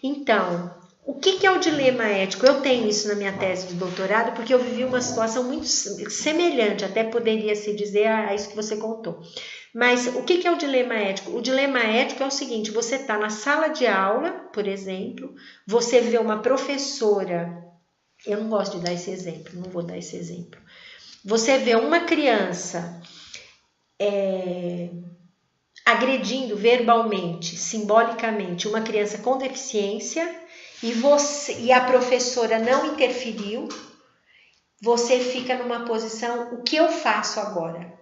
Então, o que é o dilema ético? Eu tenho isso na minha tese de doutorado, porque eu vivi uma situação muito semelhante, até poderia se dizer a isso que você contou. Mas o que é o dilema ético? O dilema ético é o seguinte, você está na sala de aula, por exemplo, você vê uma professora, eu não gosto de dar esse exemplo, não vou dar esse exemplo. Você vê uma criança agredindo verbalmente, simbolicamente, uma criança com deficiência e a professora não interferiu, você fica numa posição, o que eu faço agora?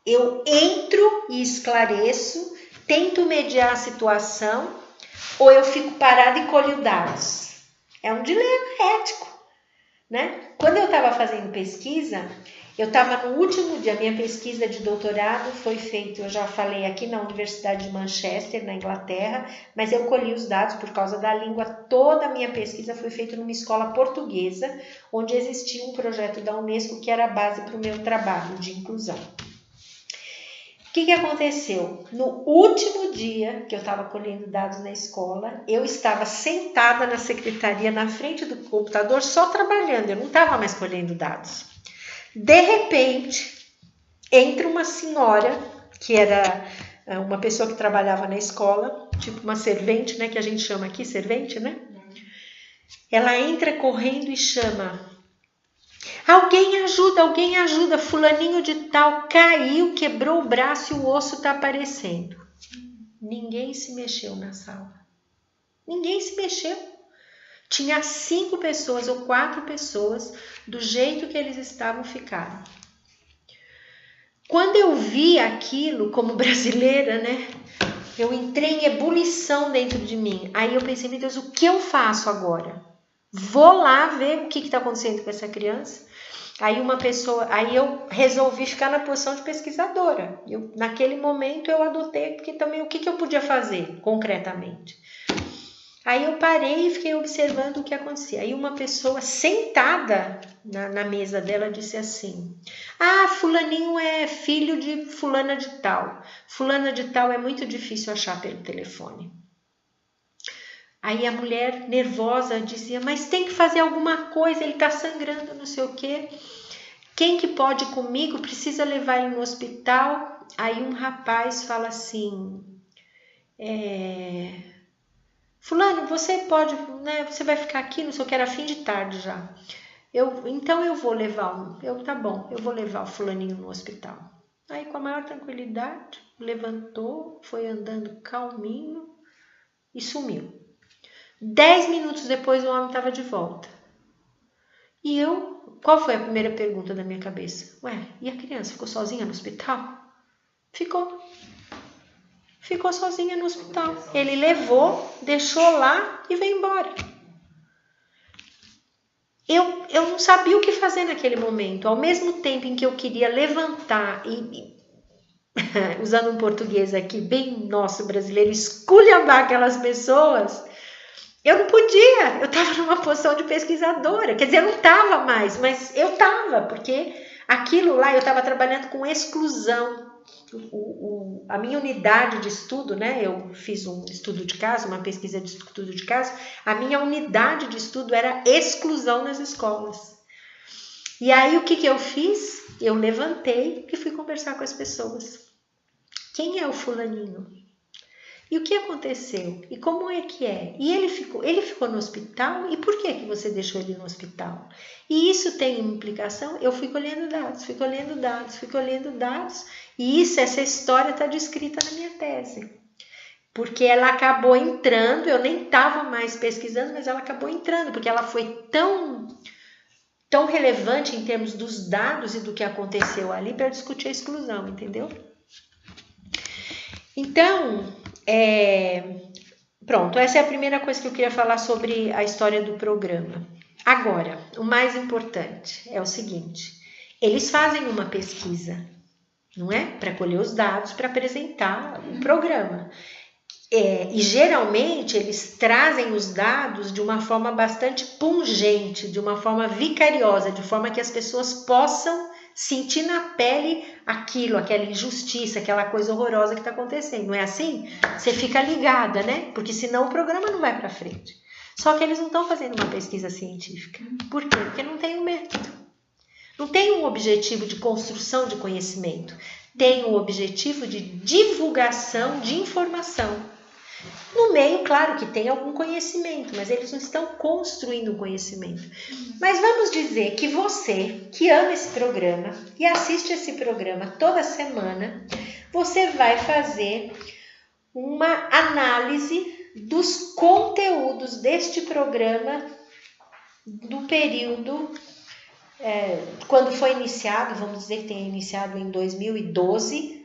Eu entro e esclareço, tento mediar a situação, ou eu fico parada e colho dados? É um dilema ético, né? Quando eu estava fazendo pesquisa, eu estava no último dia, minha pesquisa de doutorado foi feita, eu já falei aqui na Universidade de Manchester, na Inglaterra, mas eu colhi os dados por causa da língua, toda a minha pesquisa foi feita numa escola portuguesa, onde existia um projeto da Unesco que era a base para o meu trabalho de inclusão. O que aconteceu? No último dia que eu estava colhendo dados na escola, eu estava sentada na secretaria, na frente do computador, só trabalhando, eu não estava mais colhendo dados. De repente, entra uma senhora, que era uma pessoa que trabalhava na escola, tipo uma servente, né, que a gente chama aqui, servente, né? Ela entra correndo e chama... Alguém ajuda, fulaninho de tal caiu, quebrou o braço e o osso está aparecendo. Ninguém se mexeu na sala. Ninguém se mexeu. Tinha 5 pessoas ou 4 pessoas, do jeito que eles estavam, ficaram. Quando eu vi aquilo como brasileira, né? Eu entrei em ebulição dentro de mim. Aí eu pensei, meu Deus, o que eu faço agora? Vou lá ver o que está acontecendo com essa criança. Aí eu resolvi ficar na posição de pesquisadora. Naquele momento eu adotei, porque também o que eu podia fazer concretamente? Aí eu parei e fiquei observando o que acontecia. Aí uma pessoa sentada na mesa dela disse assim: fulaninho é filho de fulana de tal. Fulana de tal é muito difícil achar pelo telefone. Aí a mulher, nervosa, dizia, mas tem que fazer alguma coisa, ele está sangrando, não sei o quê. Quem que pode ir comigo? Precisa levar ele no hospital. Aí um rapaz fala assim, fulano, você pode, né? Você vai ficar aqui, não sei o que, era fim de tarde já. Então eu vou levar, tá bom, eu vou levar o fulaninho no hospital. Aí com a maior tranquilidade, levantou, foi andando calminho e sumiu. 10 minutos depois o homem estava de volta. E qual foi a primeira pergunta da minha cabeça? E a criança ficou sozinha no hospital? Ficou sozinha no hospital. Ele levou, deixou lá e veio embora. Eu não sabia o que fazer naquele momento. Ao mesmo tempo em que eu queria levantar e usando um português aqui bem nosso brasileiro, esculhambar aquelas pessoas, eu não podia. Eu estava numa posição de pesquisadora. Quer dizer, eu não estava mais, mas eu estava, porque aquilo lá eu estava trabalhando com exclusão. A minha unidade de estudo, né? Eu fiz um estudo de caso, uma pesquisa de estudo de caso. A minha unidade de estudo era exclusão nas escolas. E aí o que eu fiz? Eu levantei e fui conversar com as pessoas. Quem é o fulaninho? E o que aconteceu? E como é que é? E ele ficou no hospital? E por que você deixou ele no hospital? E isso tem implicação? Eu fui colhendo dados. E essa história está descrita na minha tese. Porque ela acabou entrando, eu nem estava mais pesquisando, mas ela acabou entrando, porque ela foi tão relevante em termos dos dados e do que aconteceu ali para discutir a exclusão, entendeu? Então, pronto, essa é a primeira coisa que eu queria falar sobre a história do programa. Agora, o mais importante é o seguinte, eles fazem uma pesquisa, não é? Para colher os dados, para apresentar o programa. E geralmente eles trazem os dados de uma forma bastante pungente, de uma forma vicariosa, de forma que as pessoas possam sentir na pele aquela injustiça, aquela coisa horrorosa que está acontecendo. Não é assim? Você fica ligada, né? Porque senão o programa não vai para frente. Só que eles não estão fazendo uma pesquisa científica. Por quê? Porque não tem um método. Não tem um objetivo de construção de conhecimento. tem o objetivo de divulgação de informação. No meio, claro que tem algum conhecimento, mas eles não estão construindo um conhecimento. Mas vamos dizer que você, que ama esse programa e assiste esse programa toda semana, você vai fazer uma análise dos conteúdos deste programa do período, quando foi iniciado, vamos dizer que tenha iniciado em 2012,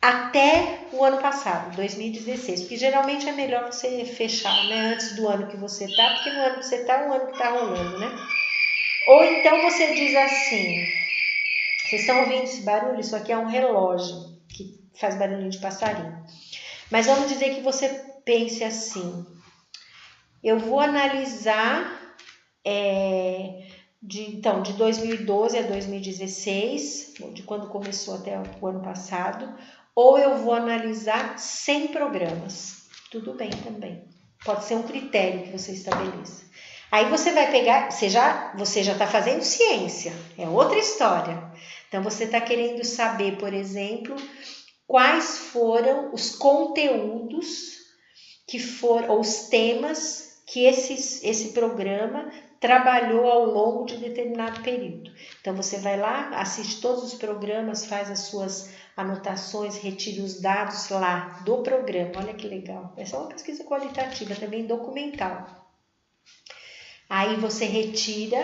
até o ano passado, 2016, porque geralmente é melhor você fechar, né, antes do ano que você tá, porque no ano que você tá é o ano que tá rolando, né? Ou então você diz assim, vocês estão ouvindo esse barulho? Isso aqui é um relógio que faz barulhinho de passarinho. Mas vamos dizer que você pense assim, eu vou analisar de 2012 a 2016, de quando começou até o ano passado, ou eu vou analisar 100 programas. Tudo bem também. Pode ser um critério que você estabeleça. Aí você vai pegar, você já está fazendo ciência, é outra história. Então você está querendo saber, por exemplo, quais foram os conteúdos ou os temas que esse programa trabalhou ao longo de determinado período. Então você vai lá, assiste todos os programas, faz as suas anotações, retira os dados lá do programa. Olha que legal. Essa é uma pesquisa qualitativa, também documental. Aí você retira,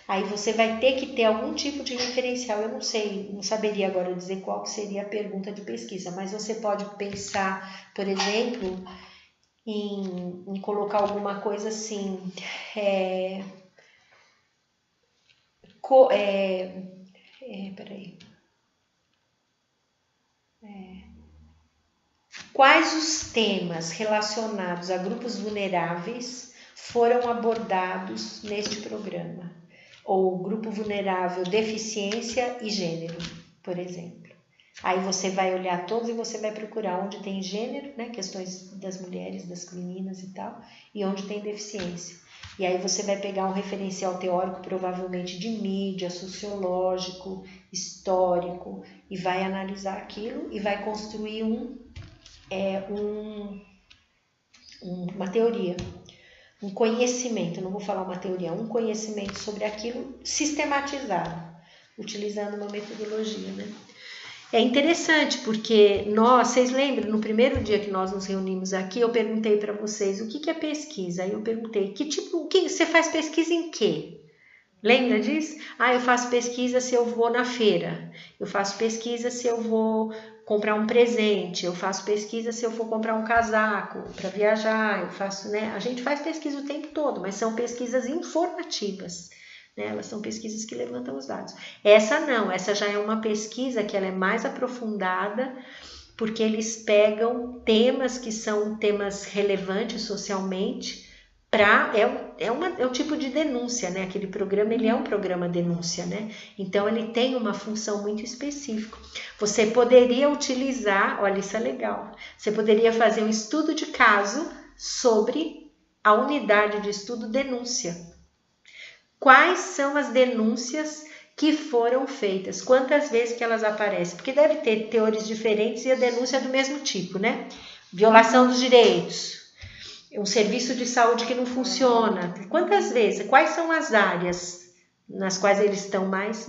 aí você vai ter que ter algum tipo de referencial. Eu não sei, não saberia agora dizer qual seria a pergunta de pesquisa, mas você pode pensar, por exemplo, em colocar alguma coisa assim, quais os temas relacionados a grupos vulneráveis foram abordados neste programa? Ou grupo vulnerável, deficiência e gênero, por exemplo. Aí você vai olhar todos e você vai procurar onde tem gênero, né, questões das mulheres, das meninas e tal, e onde tem deficiência. E aí você vai pegar um referencial teórico, provavelmente de mídia, sociológico, histórico, e vai analisar aquilo e vai construir uma teoria, um conhecimento, não vou falar uma teoria, um conhecimento sobre aquilo sistematizado, utilizando uma metodologia, né? É interessante porque vocês lembram, no primeiro dia que nós nos reunimos aqui, eu perguntei para vocês o que é pesquisa. Aí eu perguntei, você faz pesquisa em quê? Lembra disso? Eu faço pesquisa se eu vou na feira, eu faço pesquisa se eu vou comprar um presente, eu faço pesquisa se eu for comprar um casaco para viajar, eu faço, né? A gente faz pesquisa o tempo todo, mas são pesquisas informativas. Elas são pesquisas que levantam os dados. Essa não, essa já é uma pesquisa que ela é mais aprofundada, porque eles pegam temas que são temas relevantes socialmente, é um tipo de denúncia, né? Aquele programa, ele é um programa denúncia, né? Então, ele tem uma função muito específica. Você poderia utilizar, olha, isso é legal, você poderia fazer um estudo de caso sobre a unidade de estudo denúncia. Quais são as denúncias que foram feitas? Quantas vezes que elas aparecem? Porque deve ter teores diferentes e a denúncia é do mesmo tipo, né? Violação dos direitos, um serviço de saúde que não funciona. Quantas vezes? Quais são as áreas nas quais eles estão mais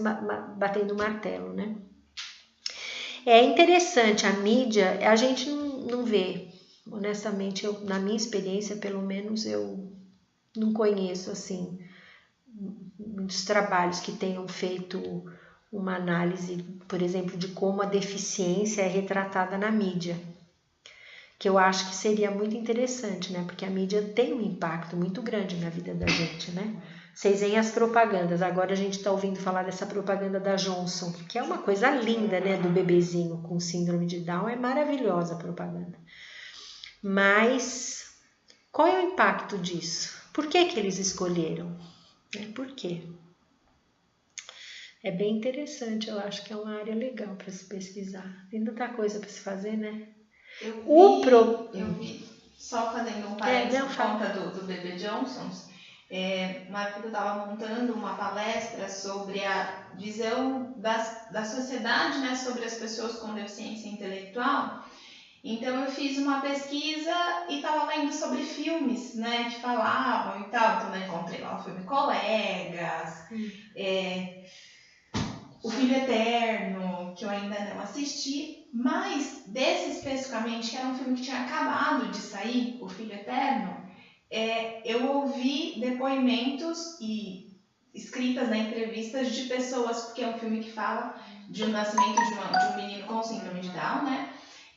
batendo o martelo, né? É interessante, a mídia, a gente não vê. Honestamente, na minha experiência, pelo menos, eu não conheço, assim, muitos trabalhos que tenham feito uma análise, por exemplo, de como a deficiência é retratada na mídia, que eu acho que seria muito interessante, né? Porque a mídia tem um impacto muito grande na vida da gente, né? Vocês veem as propagandas, agora a gente está ouvindo falar dessa propaganda da Johnson, que é uma coisa linda, né? Do bebezinho com síndrome de Down, é maravilhosa a propaganda. Mas qual é o impacto disso? Por que eles escolheram? Por quê? É bem interessante, eu acho que é uma área legal para se pesquisar. Tem tanta coisa para se fazer, né? Eu vi, só fazendo um parênteses por conta do bebê Johnsons, Uma época que eu estava montando uma palestra sobre a visão da sociedade, né, sobre as pessoas com deficiência intelectual. Então eu fiz uma pesquisa e estava lendo sobre filmes, né, que falavam e tal. Então eu encontrei lá o filme Colegas, O Filho Eterno, que eu ainda não assisti, mas desse especificamente, que era um filme que tinha acabado de sair, O Filho Eterno, eu ouvi depoimentos e escritas, né, entrevistas de pessoas, porque é um filme que fala de um nascimento de um menino com síndrome de Down, né?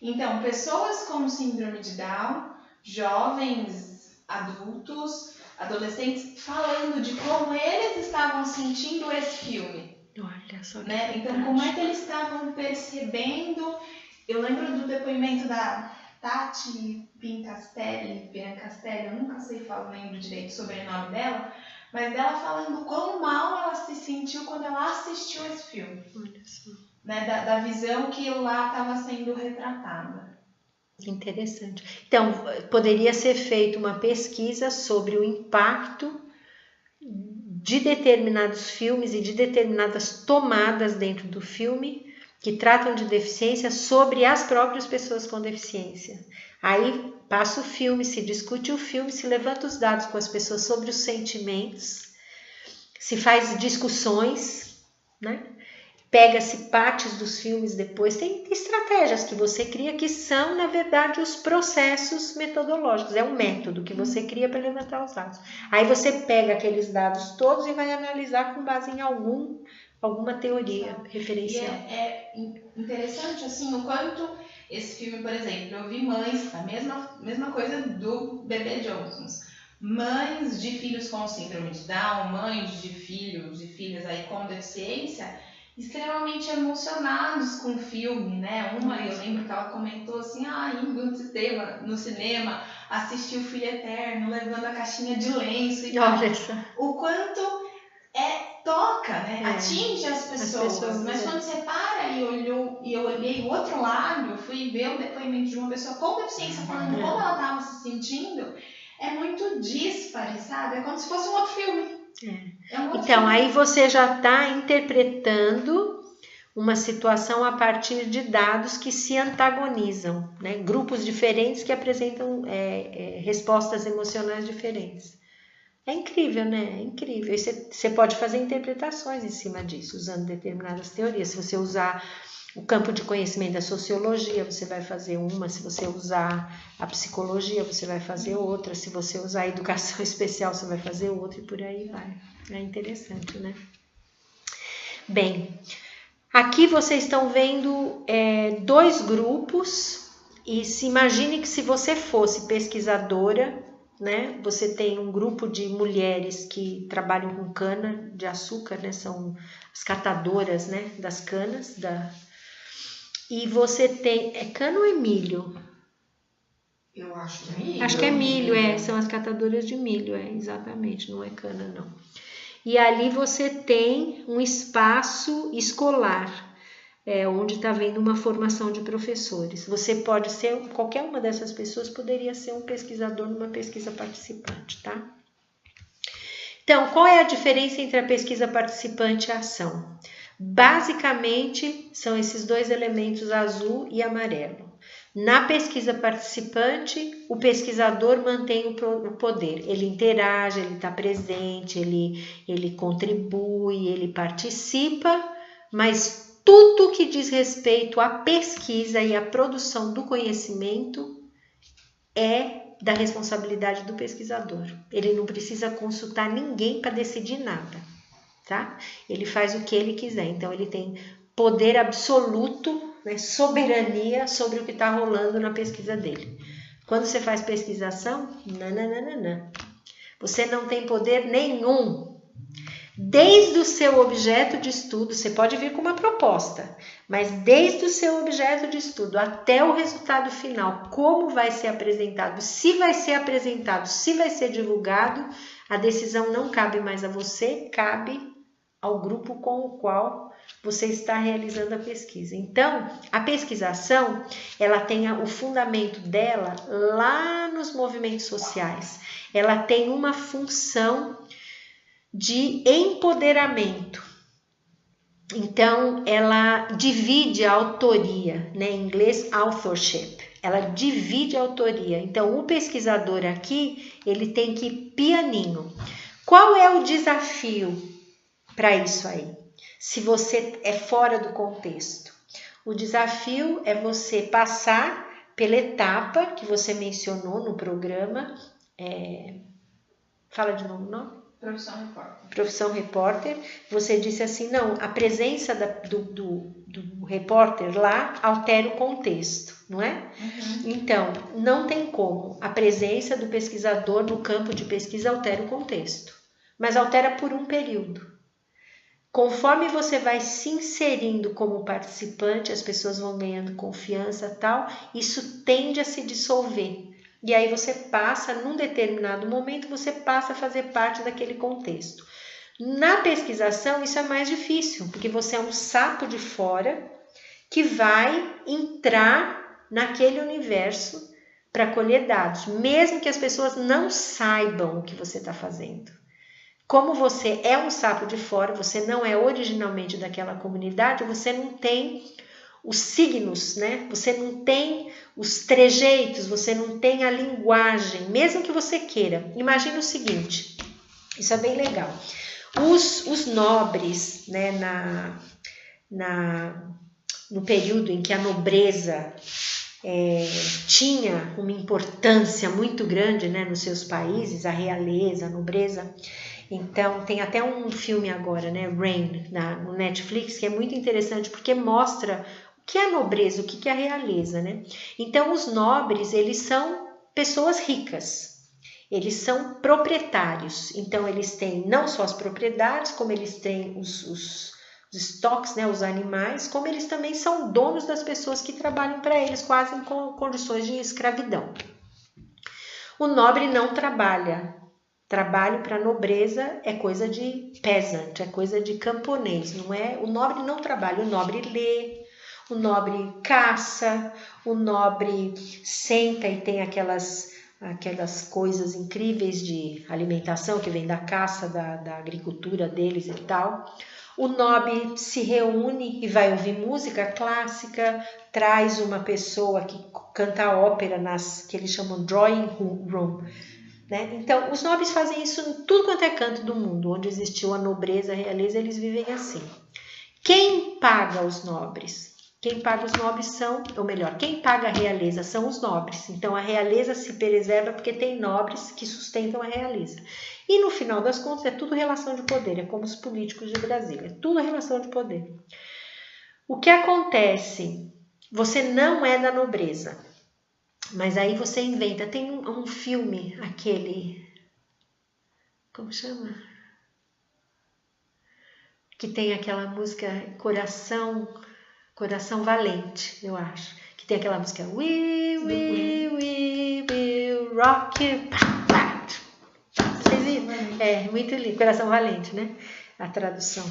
Então, pessoas com síndrome de Down, jovens, adultos, adolescentes, falando de como eles estavam sentindo esse filme. Olha só, né? Então, como é que eles estavam percebendo? Eu lembro do depoimento da Tati Pincastelli, eu nunca sei falar, lembro direito o sobrenome dela, mas dela falando quão mal ela se sentiu quando ela assistiu esse filme. Olha só. Né? Da visão que lá estava sendo retratada. Interessante. Então, poderia ser feita uma pesquisa sobre o impacto de determinados filmes e de determinadas tomadas dentro do filme que tratam de deficiência sobre as próprias pessoas com deficiência. Aí passa o filme, se discute o filme, se levanta os dados com as pessoas sobre os sentimentos, se faz discussões, né? Pega-se partes dos filmes depois, tem estratégias que você cria que são, na verdade, os processos metodológicos, é um método que você cria para levantar os dados. Aí você pega aqueles dados todos e vai analisar com base em alguma teoria referencial. E é interessante, assim, o quanto esse filme, por exemplo, eu vi mães, a mesma coisa do Bebê Johnsons, mães de filhos com síndrome de Down, mães de filhos e filhas aí com deficiência, extremamente emocionados com o filme, né? Eu lembro que ela comentou assim, indo no cinema, assistiu O Filho Eterno, levando a caixinha de lenço e tal. O quanto toca, né? Atinge as pessoas. Mas quando você para e eu olhei o outro lado, eu fui ver o depoimento de uma pessoa com deficiência falando como ela estava se sentindo, é muito dispare, sabe? É como se fosse um outro filme. Então, aí você já está interpretando uma situação a partir de dados que se antagonizam, né? Grupos diferentes que apresentam respostas emocionais diferentes. É incrível, né? É incrível. E você pode fazer interpretações em cima disso, usando determinadas teorias. Se você usar o campo de conhecimento da sociologia, você vai fazer uma. Se você usar a psicologia, você vai fazer outra. Se você usar a educação especial, você vai fazer outra e por aí vai. É interessante, né? Bem, aqui vocês estão vendo dois grupos e se imagine que se você fosse pesquisadora, né? Você tem um grupo de mulheres que trabalham com cana de açúcar, né? São as catadoras, né? Das canas, e você tem... É cana ou é milho? Eu acho que é milho. Acho que é milho, são as catadoras de milho, exatamente, não é cana não. E ali você tem um espaço escolar, onde está havendo uma formação de professores. Você pode ser, qualquer uma dessas pessoas poderia ser um pesquisador numa pesquisa participante, tá? Então, qual é a diferença entre a pesquisa participante e a ação? Basicamente, são esses dois elementos, azul e amarelo. Na pesquisa participante, o pesquisador mantém o poder. Ele interage, ele está presente, ele contribui, ele participa, mas tudo que diz respeito à pesquisa e à produção do conhecimento é da responsabilidade do pesquisador. Ele não precisa consultar ninguém para decidir nada, tá? Ele faz o que ele quiser, então ele tem poder absoluto, né, soberania sobre o que está rolando na pesquisa dele. Quando você faz pesquisação, não. Você não tem poder nenhum. Desde o seu objeto de estudo, você pode vir com uma proposta, mas desde o seu objeto de estudo até o resultado final, como vai ser apresentado, se vai ser apresentado, se vai ser divulgado, a decisão não cabe mais a você, cabe ao grupo com o qual você está realizando a pesquisa. Então, a pesquisação, ela tem o fundamento dela lá nos movimentos sociais. ela tem uma função de empoderamento. Então, ela divide a autoria, né? Em inglês, authorship. Ela divide a autoria. Então, o pesquisador aqui, ele tem que ir pianinho. Qual é o desafio para isso aí? Se você é fora do contexto. O desafio é você passar pela etapa que você mencionou no programa. Fala de novo o nome? Profissão repórter. Você disse assim, não, a presença do repórter lá altera o contexto, não é? Uhum. Então, não tem como. A presença do pesquisador no campo de pesquisa altera o contexto, mas altera por um período. Conforme você vai se inserindo como participante, as pessoas vão ganhando confiança e tal, isso tende a se dissolver. E aí você passa, num determinado momento, você passa a fazer parte daquele contexto. Na pesquisação, isso é mais difícil, porque você é um sapo de fora que vai entrar naquele universo para colher dados, mesmo que as pessoas não saibam o que você está fazendo. Como você é um sapo de fora, você não é originalmente daquela comunidade, você não tem os signos, né? Você não tem os trejeitos, você não tem a linguagem, mesmo que você queira. Imagina o seguinte, isso é bem legal. Os nobres, né, no período em que a nobreza tinha uma importância muito grande, né, nos seus países, a realeza, a nobreza. Então, tem até um filme agora, né, Reign, no Netflix, que é muito interessante porque mostra o que é a nobreza, o que é a realeza, né? Então, os nobres, eles são pessoas ricas, eles são proprietários. Então, eles têm não só as propriedades, como eles têm os estoques, né, os animais, como eles também são donos das pessoas que trabalham para eles, quase em condições de escravidão. O nobre não trabalha. Trabalho para a nobreza é coisa de peasant, é coisa de camponês, não é? O nobre não trabalha, o nobre lê, o nobre caça, o nobre senta e tem aquelas coisas incríveis de alimentação que vem da caça, da agricultura deles e tal. O nobre se reúne e vai ouvir música clássica, traz uma pessoa que canta ópera que eles chamam drawing room, né? Então, os nobres fazem isso em tudo quanto é canto do mundo, onde existiu a nobreza, a realeza, eles vivem assim. Quem paga os nobres? Quem paga os nobres quem paga a realeza são os nobres. Então, a realeza se preserva porque tem nobres que sustentam a realeza. E no final das contas, é tudo relação de poder, é como os políticos de Brasília, é tudo relação de poder. O que acontece? Você não é da nobreza. Mas aí você inventa, tem um filme, aquele, como chama? Que tem aquela música Coração Valente, eu acho. Que tem aquela música We will rock you. Vocês viram? É, muito lindo, Coração Valente, né? A tradução.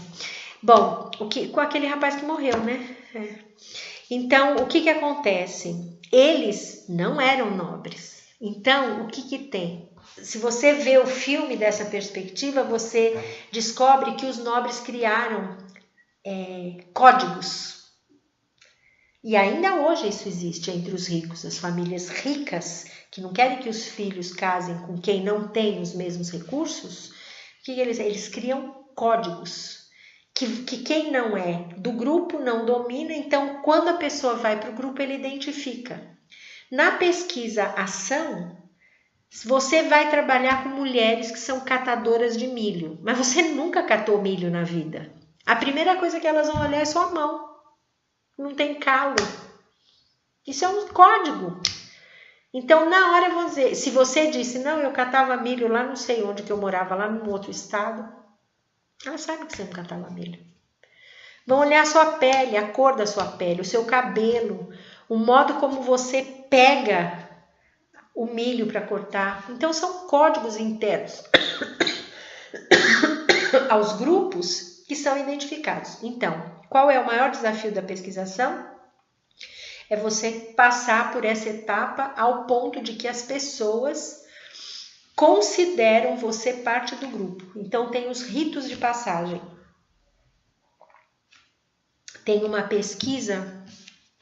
Bom, com aquele rapaz que morreu, né? Então, o que acontece? Eles não eram nobres. Então, o que tem? Se você vê o filme dessa perspectiva, você descobre que os nobres criaram códigos. E ainda hoje isso existe entre os ricos. As famílias ricas, que não querem que os filhos casem com quem não tem os mesmos recursos, eles criam códigos. Que quem não é do grupo não domina, então quando a pessoa vai para o grupo, ele identifica. Na pesquisa ação, você vai trabalhar com mulheres que são catadoras de milho, mas você nunca catou milho na vida. A primeira coisa que elas vão olhar é sua mão, não tem calo. Isso é um código. Então, na hora, se você disse, não, eu catava milho lá não sei onde que eu morava, lá num outro estado, ela sabe que você não catava milho. Vão olhar a sua pele, a cor da sua pele, o seu cabelo, o modo como você pega o milho para cortar. Então, são códigos internos aos grupos que são identificados. Então, qual é o maior desafio da pesquisação? É você passar por essa etapa ao ponto de que as pessoas consideram você parte do grupo. Então tem os ritos de passagem. Tem uma pesquisa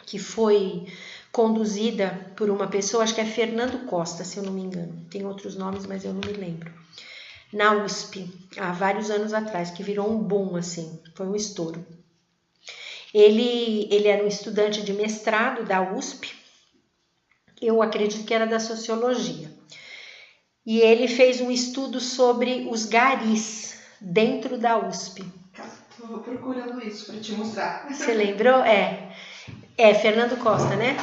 que foi conduzida por uma pessoa, acho que é Fernando Costa, se eu não me engano. Tem outros nomes, mas eu não me lembro. Na USP, há vários anos atrás, que virou um boom, assim, foi um estouro. Ele era um estudante de mestrado da USP, eu acredito que era da sociologia. E ele fez um estudo sobre os garis dentro da USP. Estou procurando isso para te mostrar. Você lembrou? É Fernando Costa, né?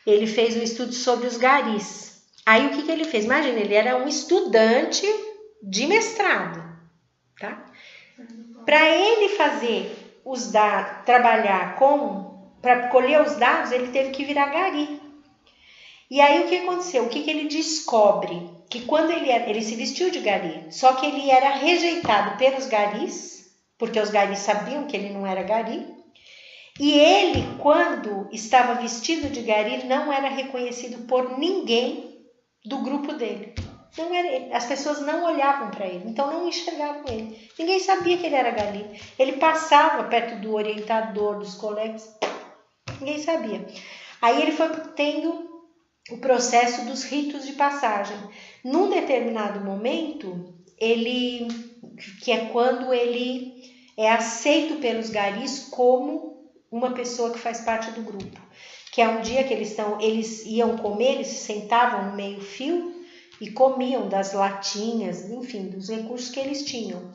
Ele fez um estudo sobre os garis. Aí o que ele fez? Imagina, ele era um estudante de mestrado, tá? Para ele fazer os dados, trabalhar para colher os dados, ele teve que virar gari. E aí o que aconteceu? O que ele descobre? Que quando ele se vestiu de gari, só que ele era rejeitado pelos garis, porque os garis sabiam que ele não era gari. E ele, quando estava vestido de gari, não era reconhecido por ninguém do grupo dele. Não era ele. As pessoas não olhavam para ele, então não enxergavam ele. Ninguém sabia que ele era gari. Ele passava perto do orientador, dos colegas, ninguém sabia. Aí ele foi tendo o processo dos ritos de passagem. Num determinado momento, que é quando ele é aceito pelos garis como uma pessoa que faz parte do grupo, que é um dia que eles iam comer, eles se sentavam no meio fio e comiam das latinhas, enfim, dos recursos que eles tinham,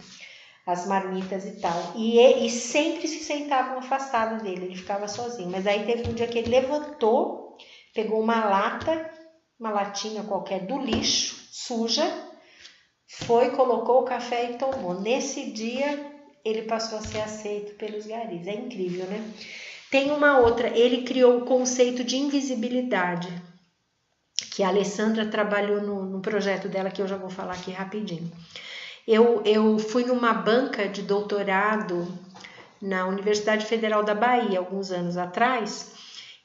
as marmitas e tal, e sempre se sentavam afastados dele, ele ficava sozinho. Mas aí teve um dia que ele levantou, pegou uma latinha qualquer do lixo, suja, foi, colocou o café e tomou. Nesse dia ele passou a ser aceito pelos garis. É incrível, né? Tem uma outra, ele criou o conceito de invisibilidade, que a Alessandra trabalhou no projeto dela, que eu já vou falar aqui rapidinho. Eu fui numa banca de doutorado na Universidade Federal da Bahia, alguns anos atrás,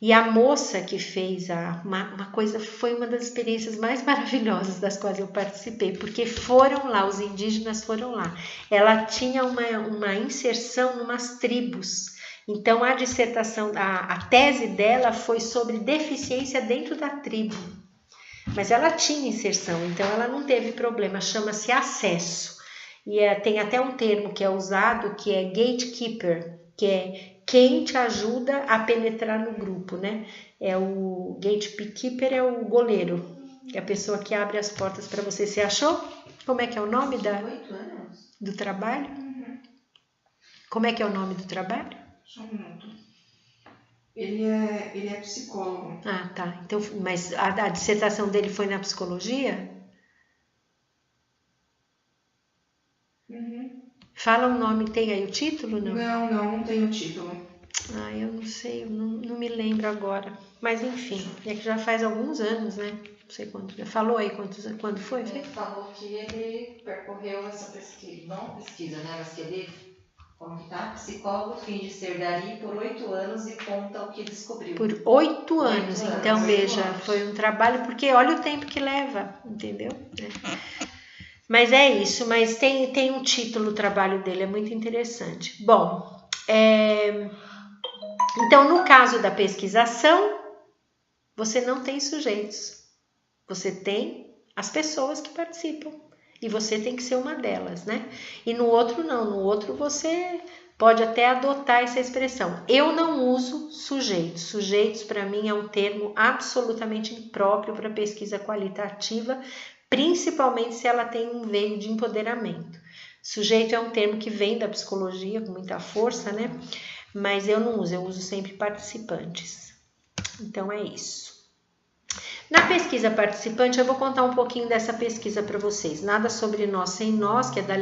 e a moça que fez uma coisa, foi uma das experiências mais maravilhosas das quais eu participei, porque foram lá, os indígenas foram lá. Ela tinha uma inserção em umas tribos. Então a dissertação, a tese dela foi sobre deficiência dentro da tribo. Mas ela tinha inserção, então ela não teve problema, chama-se acesso. E tem até um termo que é usado, que é gatekeeper, que é quem te ajuda a penetrar no grupo, né? O gatekeeper é o goleiro, é a pessoa que abre as portas para você. Você achou? Como é que é o nome 8 anos. Do trabalho? Uhum. Como é que é o nome do trabalho? Só um minuto. Ele é psicólogo. Ah, tá. Então, mas a dissertação dele foi na psicologia? Uhum. Fala o nome, tem aí o título, não? Não tem o título. Ah, eu não sei, eu não me lembro agora. Mas enfim, é que já faz alguns anos, né? Não sei quando. Já falou aí quando foi? Ele falou que ele percorreu essa pesquisa, não pesquisa, né? Mas que ele, como que tá? Psicólogo, fim de ser gari por 8 anos e conta o que descobriu. Por 8 anos, então veja, foi um trabalho, porque olha o tempo que leva, entendeu? Mas é isso, mas tem um título o trabalho dele, é muito interessante. Bom, então no caso da pesquisação, você não tem sujeitos, você tem as pessoas que participam e você tem que ser uma delas, né? E no outro não, no outro você pode até adotar essa expressão. Eu não uso sujeitos. Sujeitos para mim é um termo absolutamente impróprio para pesquisa qualitativa, principalmente se ela tem um veio de empoderamento. Sujeito é um termo que vem da psicologia com muita força, né? Mas eu não uso, eu uso sempre participantes. Então é isso. Na pesquisa participante, eu vou contar um pouquinho dessa pesquisa para vocês. Nada sobre nós sem nós, que é da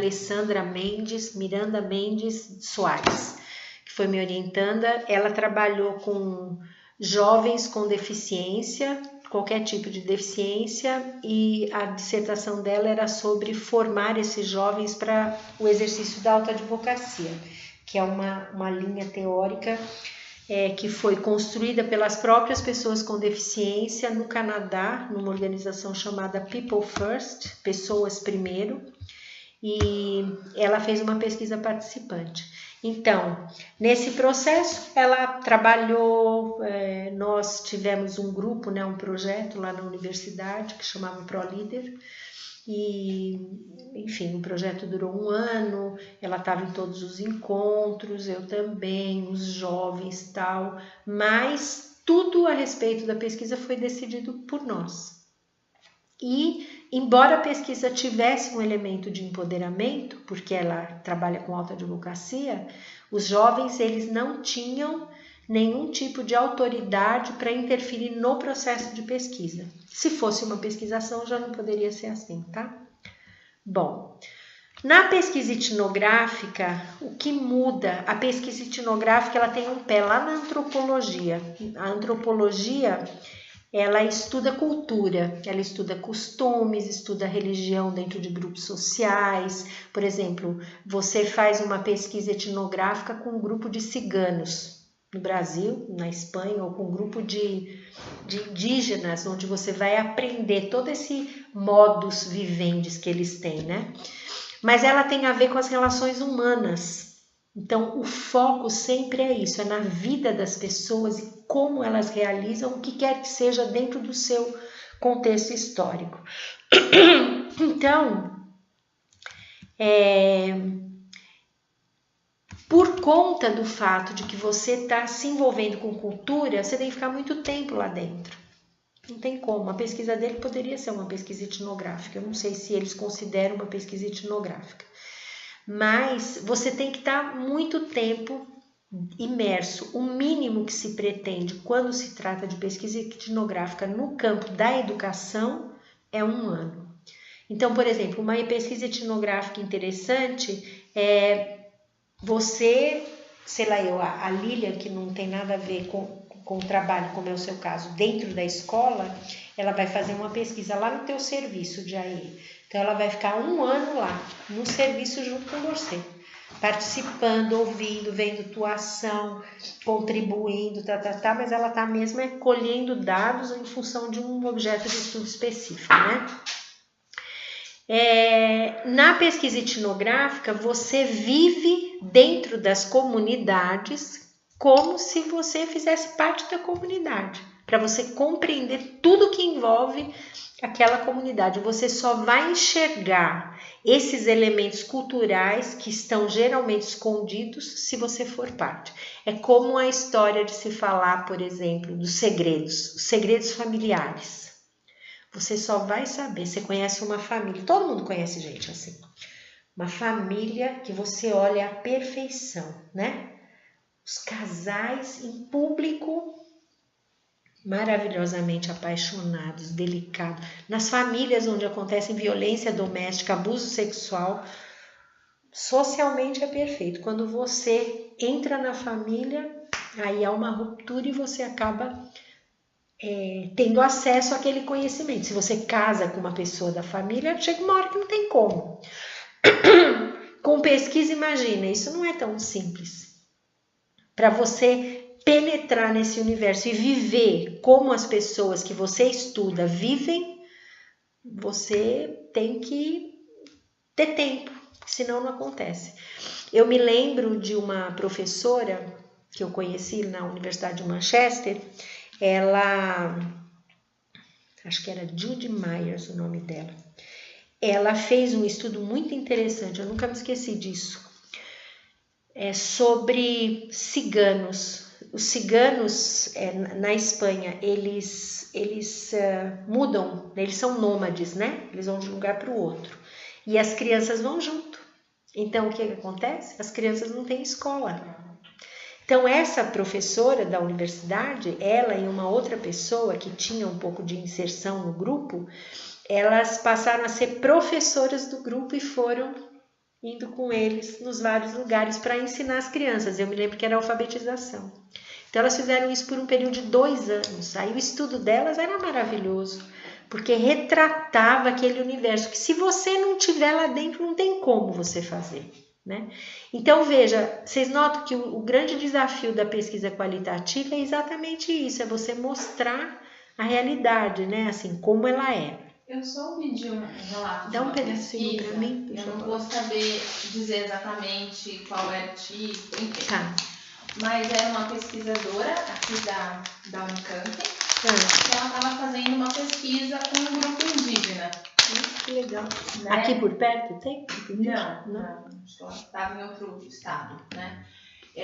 Miranda Mendes Soares, que foi minha orientanda. Ela trabalhou com jovens com deficiência, qualquer tipo de deficiência, e a dissertação dela era sobre formar esses jovens para o exercício da autoadvocacia, que é uma linha teórica que foi construída pelas próprias pessoas com deficiência no Canadá, numa organização chamada People First, Pessoas Primeiro, e ela fez uma pesquisa participante. Então, nesse processo, ela trabalhou, nós tivemos um grupo, né, um projeto lá na universidade que chamava ProLíder, e, enfim, o projeto durou 1 ano, ela estava em todos os encontros, eu também, os jovens e tal, mas tudo a respeito da pesquisa foi decidido por nós. E, embora a pesquisa tivesse um elemento de empoderamento, porque ela trabalha com alta advocacia, os jovens eles não tinham nenhum tipo de autoridade para interferir no processo de pesquisa. Se fosse uma pesquisação, já não poderia ser assim, tá? Bom, na pesquisa etnográfica, o que muda? A pesquisa etnográfica ela tem um pé lá na antropologia. A antropologia ela estuda cultura, ela estuda costumes, estuda religião dentro de grupos sociais. Por exemplo, você faz uma pesquisa etnográfica com um grupo de ciganos no Brasil, na Espanha, ou com um grupo de indígenas, onde você vai aprender todo esse modus vivendi que eles têm, né? Mas ela tem a ver com as relações humanas. Então, o foco sempre é isso, é na vida das pessoas e como elas realizam o que quer que seja dentro do seu contexto histórico. Então, por conta do fato de que você está se envolvendo com cultura, você tem que ficar muito tempo lá dentro. Não tem como. A pesquisa dele poderia ser uma pesquisa etnográfica. Eu não sei se eles consideram uma pesquisa etnográfica. Mas você tem que estar muito tempo imerso. O mínimo que se pretende quando se trata de pesquisa etnográfica no campo da educação é 1 ano. Então, por exemplo, uma pesquisa etnográfica interessante é você, sei lá, a Lilian, que não tem nada a ver com o trabalho, como é o seu caso, dentro da escola, ela vai fazer uma pesquisa lá no teu serviço de AE. Então, ela vai ficar 1 ano lá, no serviço junto com você, participando, ouvindo, vendo tua ação, contribuindo, mas ela está mesmo colhendo dados em função de um objeto de estudo específico, né? Na pesquisa etnográfica, você vive dentro das comunidades como se você fizesse parte da comunidade, para você compreender tudo que envolve aquela comunidade. Você só vai enxergar esses elementos culturais que estão geralmente escondidos se você for parte. É como a história de se falar, por exemplo, dos segredos, os segredos familiares. Você só vai saber, você conhece uma família, todo mundo conhece gente assim, uma família que você olha a perfeição, né? Os casais em público, maravilhosamente apaixonados, delicados. Nas famílias onde acontece violência doméstica, abuso sexual, socialmente é perfeito. Quando você entra na família, aí há uma ruptura e você acaba tendo acesso àquele conhecimento. Se você casa com uma pessoa da família, chega uma hora que não tem como. Com pesquisa, imagina, isso não é tão simples. Para você penetrar nesse universo e viver como as pessoas que você estuda vivem, você tem que ter tempo, senão não acontece. Eu me lembro de uma professora que eu conheci na Universidade de Manchester. Ela, acho que era Judy Myers o nome dela, ela fez um estudo muito interessante, eu nunca me esqueci disso, sobre ciganos. Os ciganos na Espanha, eles mudam, eles são nômades, né? Eles vão de um lugar para o outro e as crianças vão junto. Então, o que acontece? As crianças não têm escola. Então, essa professora da universidade, ela e uma outra pessoa que tinha um pouco de inserção no grupo, elas passaram a ser professoras do grupo e foram indo com eles nos vários lugares para ensinar as crianças. Eu me lembro que era alfabetização. Então, elas fizeram isso por um período de 2 anos. Aí, o estudo delas era maravilhoso, porque retratava aquele universo que, se você não estiver lá dentro, não tem como você fazer. né? Então, veja, vocês notam que o grande desafio da pesquisa qualitativa é exatamente isso, é você mostrar a realidade, né? Assim, como ela é. Eu soube de um relato de Dá um uma pedacinho pesquisa, pra mim, eu deixa não eu vou saber dizer exatamente qual era o tipo, enfim. Tá. Mas era uma pesquisadora aqui da Unicamp, Ah, que ela estava fazendo uma pesquisa com um grupo indígena. que legal. Né? Aqui por perto tem? Não. Estava em outro estado, né?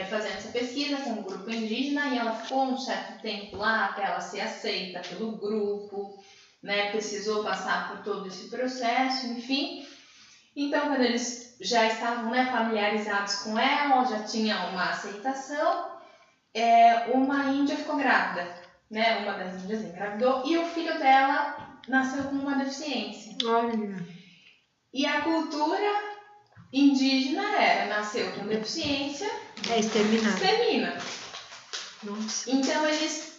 Fazendo essa pesquisa com um grupo indígena e ela ficou um certo tempo lá até ela ser aceita pelo grupo, né? Precisou passar por todo esse processo, enfim. Então, quando eles já estavam, né, familiarizados com ela, já tinha uma aceitação, uma índia ficou grávida, né? Uma das índias engravidou e o filho dela nasceu com uma deficiência. Olha. E a cultura indígena nasceu com deficiência, Exterminado. extermina. Nossa. Então eles,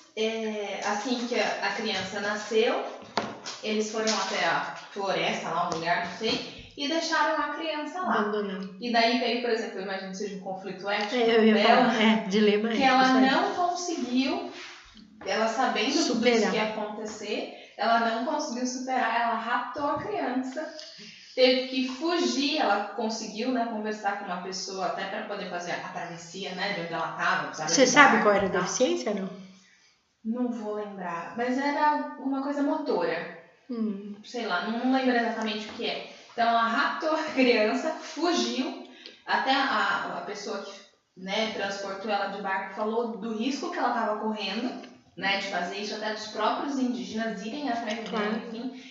assim que a criança nasceu, eles foram até a floresta, lá um lugar, não sei, e deixaram a criança lá. Abandonando. E daí veio, por exemplo, eu imagino que seja um conflito ético Eu ia dela, falar, dilema que ela não conseguiu, ela sabendo tudo isso que ia acontecer, ela não conseguiu superar, ela raptou a criança, teve que fugir, ela conseguiu, né, conversar com uma pessoa até para poder fazer a travessia, né, de onde ela estava. Você sabe qual era a deficiência, não? Não vou lembrar, mas era uma coisa motora. Sei lá, não lembro exatamente o que é. Então ela raptou a criança, fugiu, até a pessoa que, né, transportou ela de barco falou do risco que ela estava correndo, né, de fazer isso, até dos próprios indígenas irem atrás dela, enfim.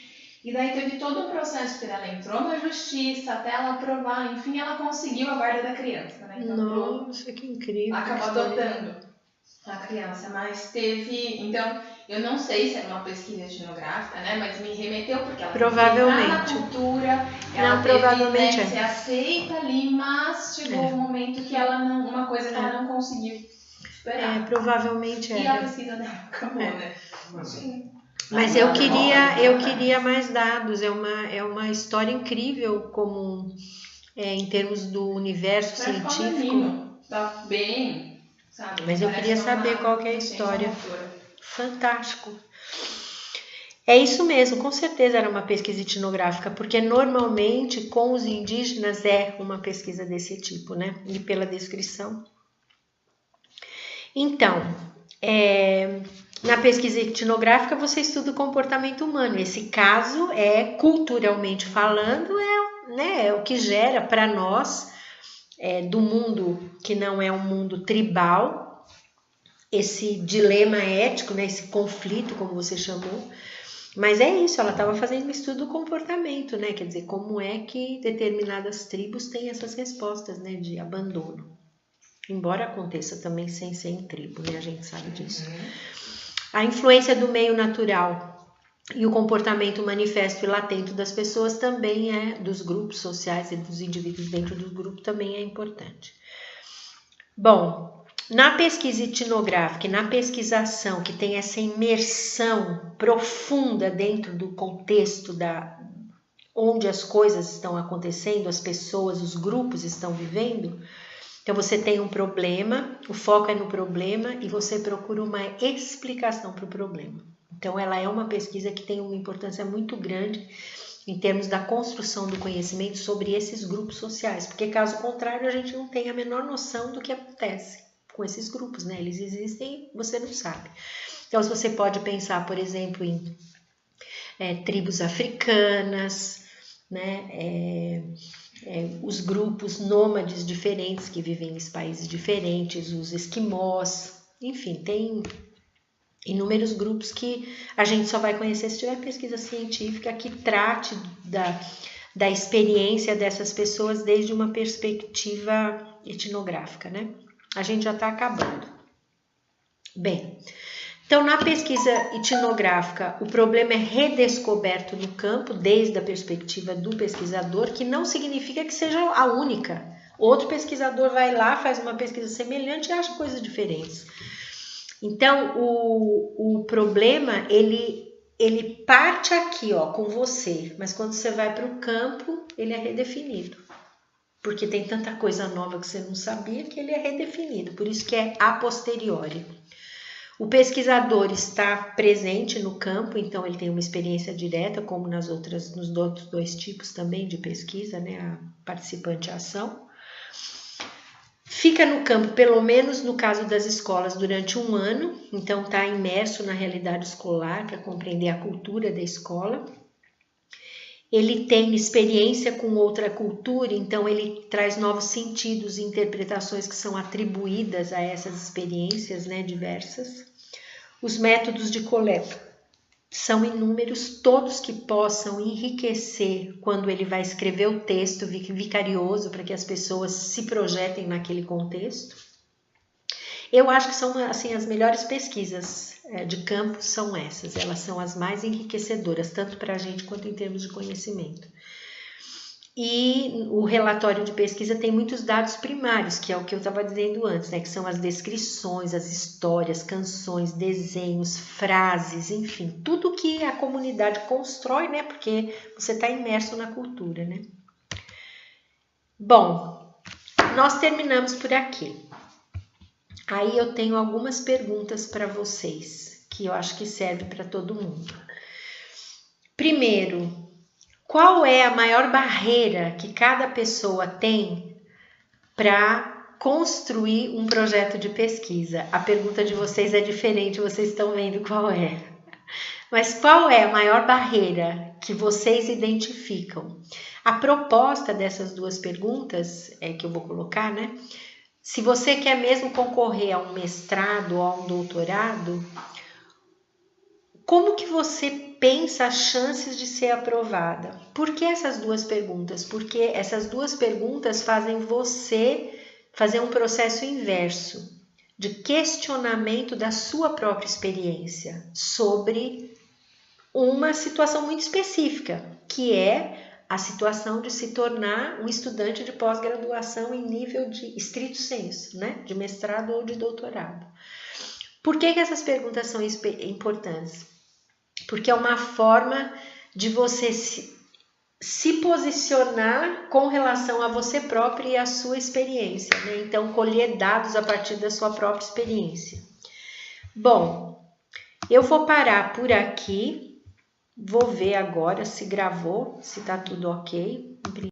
E daí teve todo um processo que ela entrou na justiça, até ela aprovar, enfim, ela conseguiu a guarda da criança, né? Então, nossa, que incrível. Acabou adotando a criança, mas teve... Então, eu não sei se era uma pesquisa etnográfica, né? Mas me remeteu porque ela provavelmente na cultura, ela não, teve, provavelmente né, ser aceita ali, mas chegou um momento que ela não... Uma coisa que ela não conseguiu superar. Provavelmente E a pesquisa dela acabou, né? Sim. Mas eu queria mais dados, é uma história incrível como em termos do universo científico. Tá bem, sabe? Mas eu queria saber qual que é a história. Fantástico. É isso mesmo, com certeza era uma pesquisa etnográfica, porque normalmente com os indígenas é uma pesquisa desse tipo, né? E pela descrição. Então, na pesquisa etnográfica você estuda o comportamento humano. Esse caso culturalmente falando, é o que gera para nós, do mundo que não é um mundo tribal, esse dilema ético, né, esse conflito, como você chamou. Mas é isso, ela estava fazendo um estudo do comportamento, né? Quer dizer, como é que determinadas tribos têm essas respostas, né, de abandono. Embora aconteça também sem ser em tribo, né? A gente sabe disso. A influência do meio natural e o comportamento manifesto e latente das pessoas também dos grupos sociais e dos indivíduos dentro do grupo também é importante. Bom, na pesquisa etnográfica e na pesquisação que tem essa imersão profunda dentro do contexto onde as coisas estão acontecendo, as pessoas, os grupos estão vivendo. Então você tem um problema, o foco é no problema e você procura uma explicação para o problema. Então ela é uma pesquisa que tem uma importância muito grande em termos da construção do conhecimento sobre esses grupos sociais, porque caso contrário a gente não tem a menor noção do que acontece com esses grupos, né? Eles existem e você não sabe. Então se você pode pensar, por exemplo, em tribos africanas, né? Os grupos nômades diferentes que vivem em países diferentes, os esquimós, enfim, tem inúmeros grupos que a gente só vai conhecer se tiver pesquisa científica que trate da experiência dessas pessoas desde uma perspectiva etnográfica, né? A gente já está acabando. Bem, então na pesquisa etnográfica o problema é redescoberto no campo desde a perspectiva do pesquisador, que não significa que seja a única. Outro pesquisador vai lá, faz uma pesquisa semelhante e acha coisas diferentes. Então o problema ele parte aqui, ó, com você, mas quando você vai para o campo ele é redefinido. porque tem tanta coisa nova que você não sabia que ele é redefinido, por isso que é a posteriori. O pesquisador está presente no campo, então ele tem uma experiência direta, como nos outros 2 tipos também de pesquisa, né? A participante e a ação. Fica no campo, pelo menos no caso das escolas, durante 1 ano, então está imerso na realidade escolar para compreender a cultura da escola. Ele tem experiência com outra cultura, então ele traz novos sentidos e interpretações que são atribuídas a essas experiências, né, diversas. Os métodos de coleta são inúmeros, todos que possam enriquecer quando ele vai escrever o texto vicarioso para que as pessoas se projetem naquele contexto. Eu acho que são assim, as melhores pesquisas de campo são essas, elas são as mais enriquecedoras, tanto para a gente quanto em termos de conhecimento. E o relatório de pesquisa tem muitos dados primários, que é o que eu estava dizendo antes, né? Que são as descrições, as histórias, canções, desenhos, frases, enfim, tudo que a comunidade constrói, né? Porque você está imerso na cultura, né? Bom, nós terminamos por aqui. Aí eu tenho algumas perguntas para vocês, que eu acho que serve para todo mundo. Primeiro, qual é a maior barreira que cada pessoa tem para construir um projeto de pesquisa? A pergunta de vocês é diferente, vocês estão vendo qual é. Mas qual é a maior barreira que vocês identificam? A proposta dessas 2 perguntas, que eu vou colocar, né? Se você quer mesmo concorrer a um mestrado ou a um doutorado, como que você pensa as chances de ser aprovada? Por que essas 2 perguntas? Porque essas 2 perguntas fazem você fazer um processo inverso de questionamento da sua própria experiência sobre uma situação muito específica, que é a situação de se tornar um estudante de pós-graduação em nível de estrito sensu, né? De mestrado ou de doutorado. Por que essas perguntas são importantes? Porque é uma forma de você se posicionar com relação a você próprio e a sua experiência, né? Então, colher dados a partir da sua própria experiência. Bom, eu vou parar por aqui, vou ver agora se gravou, se tá tudo ok.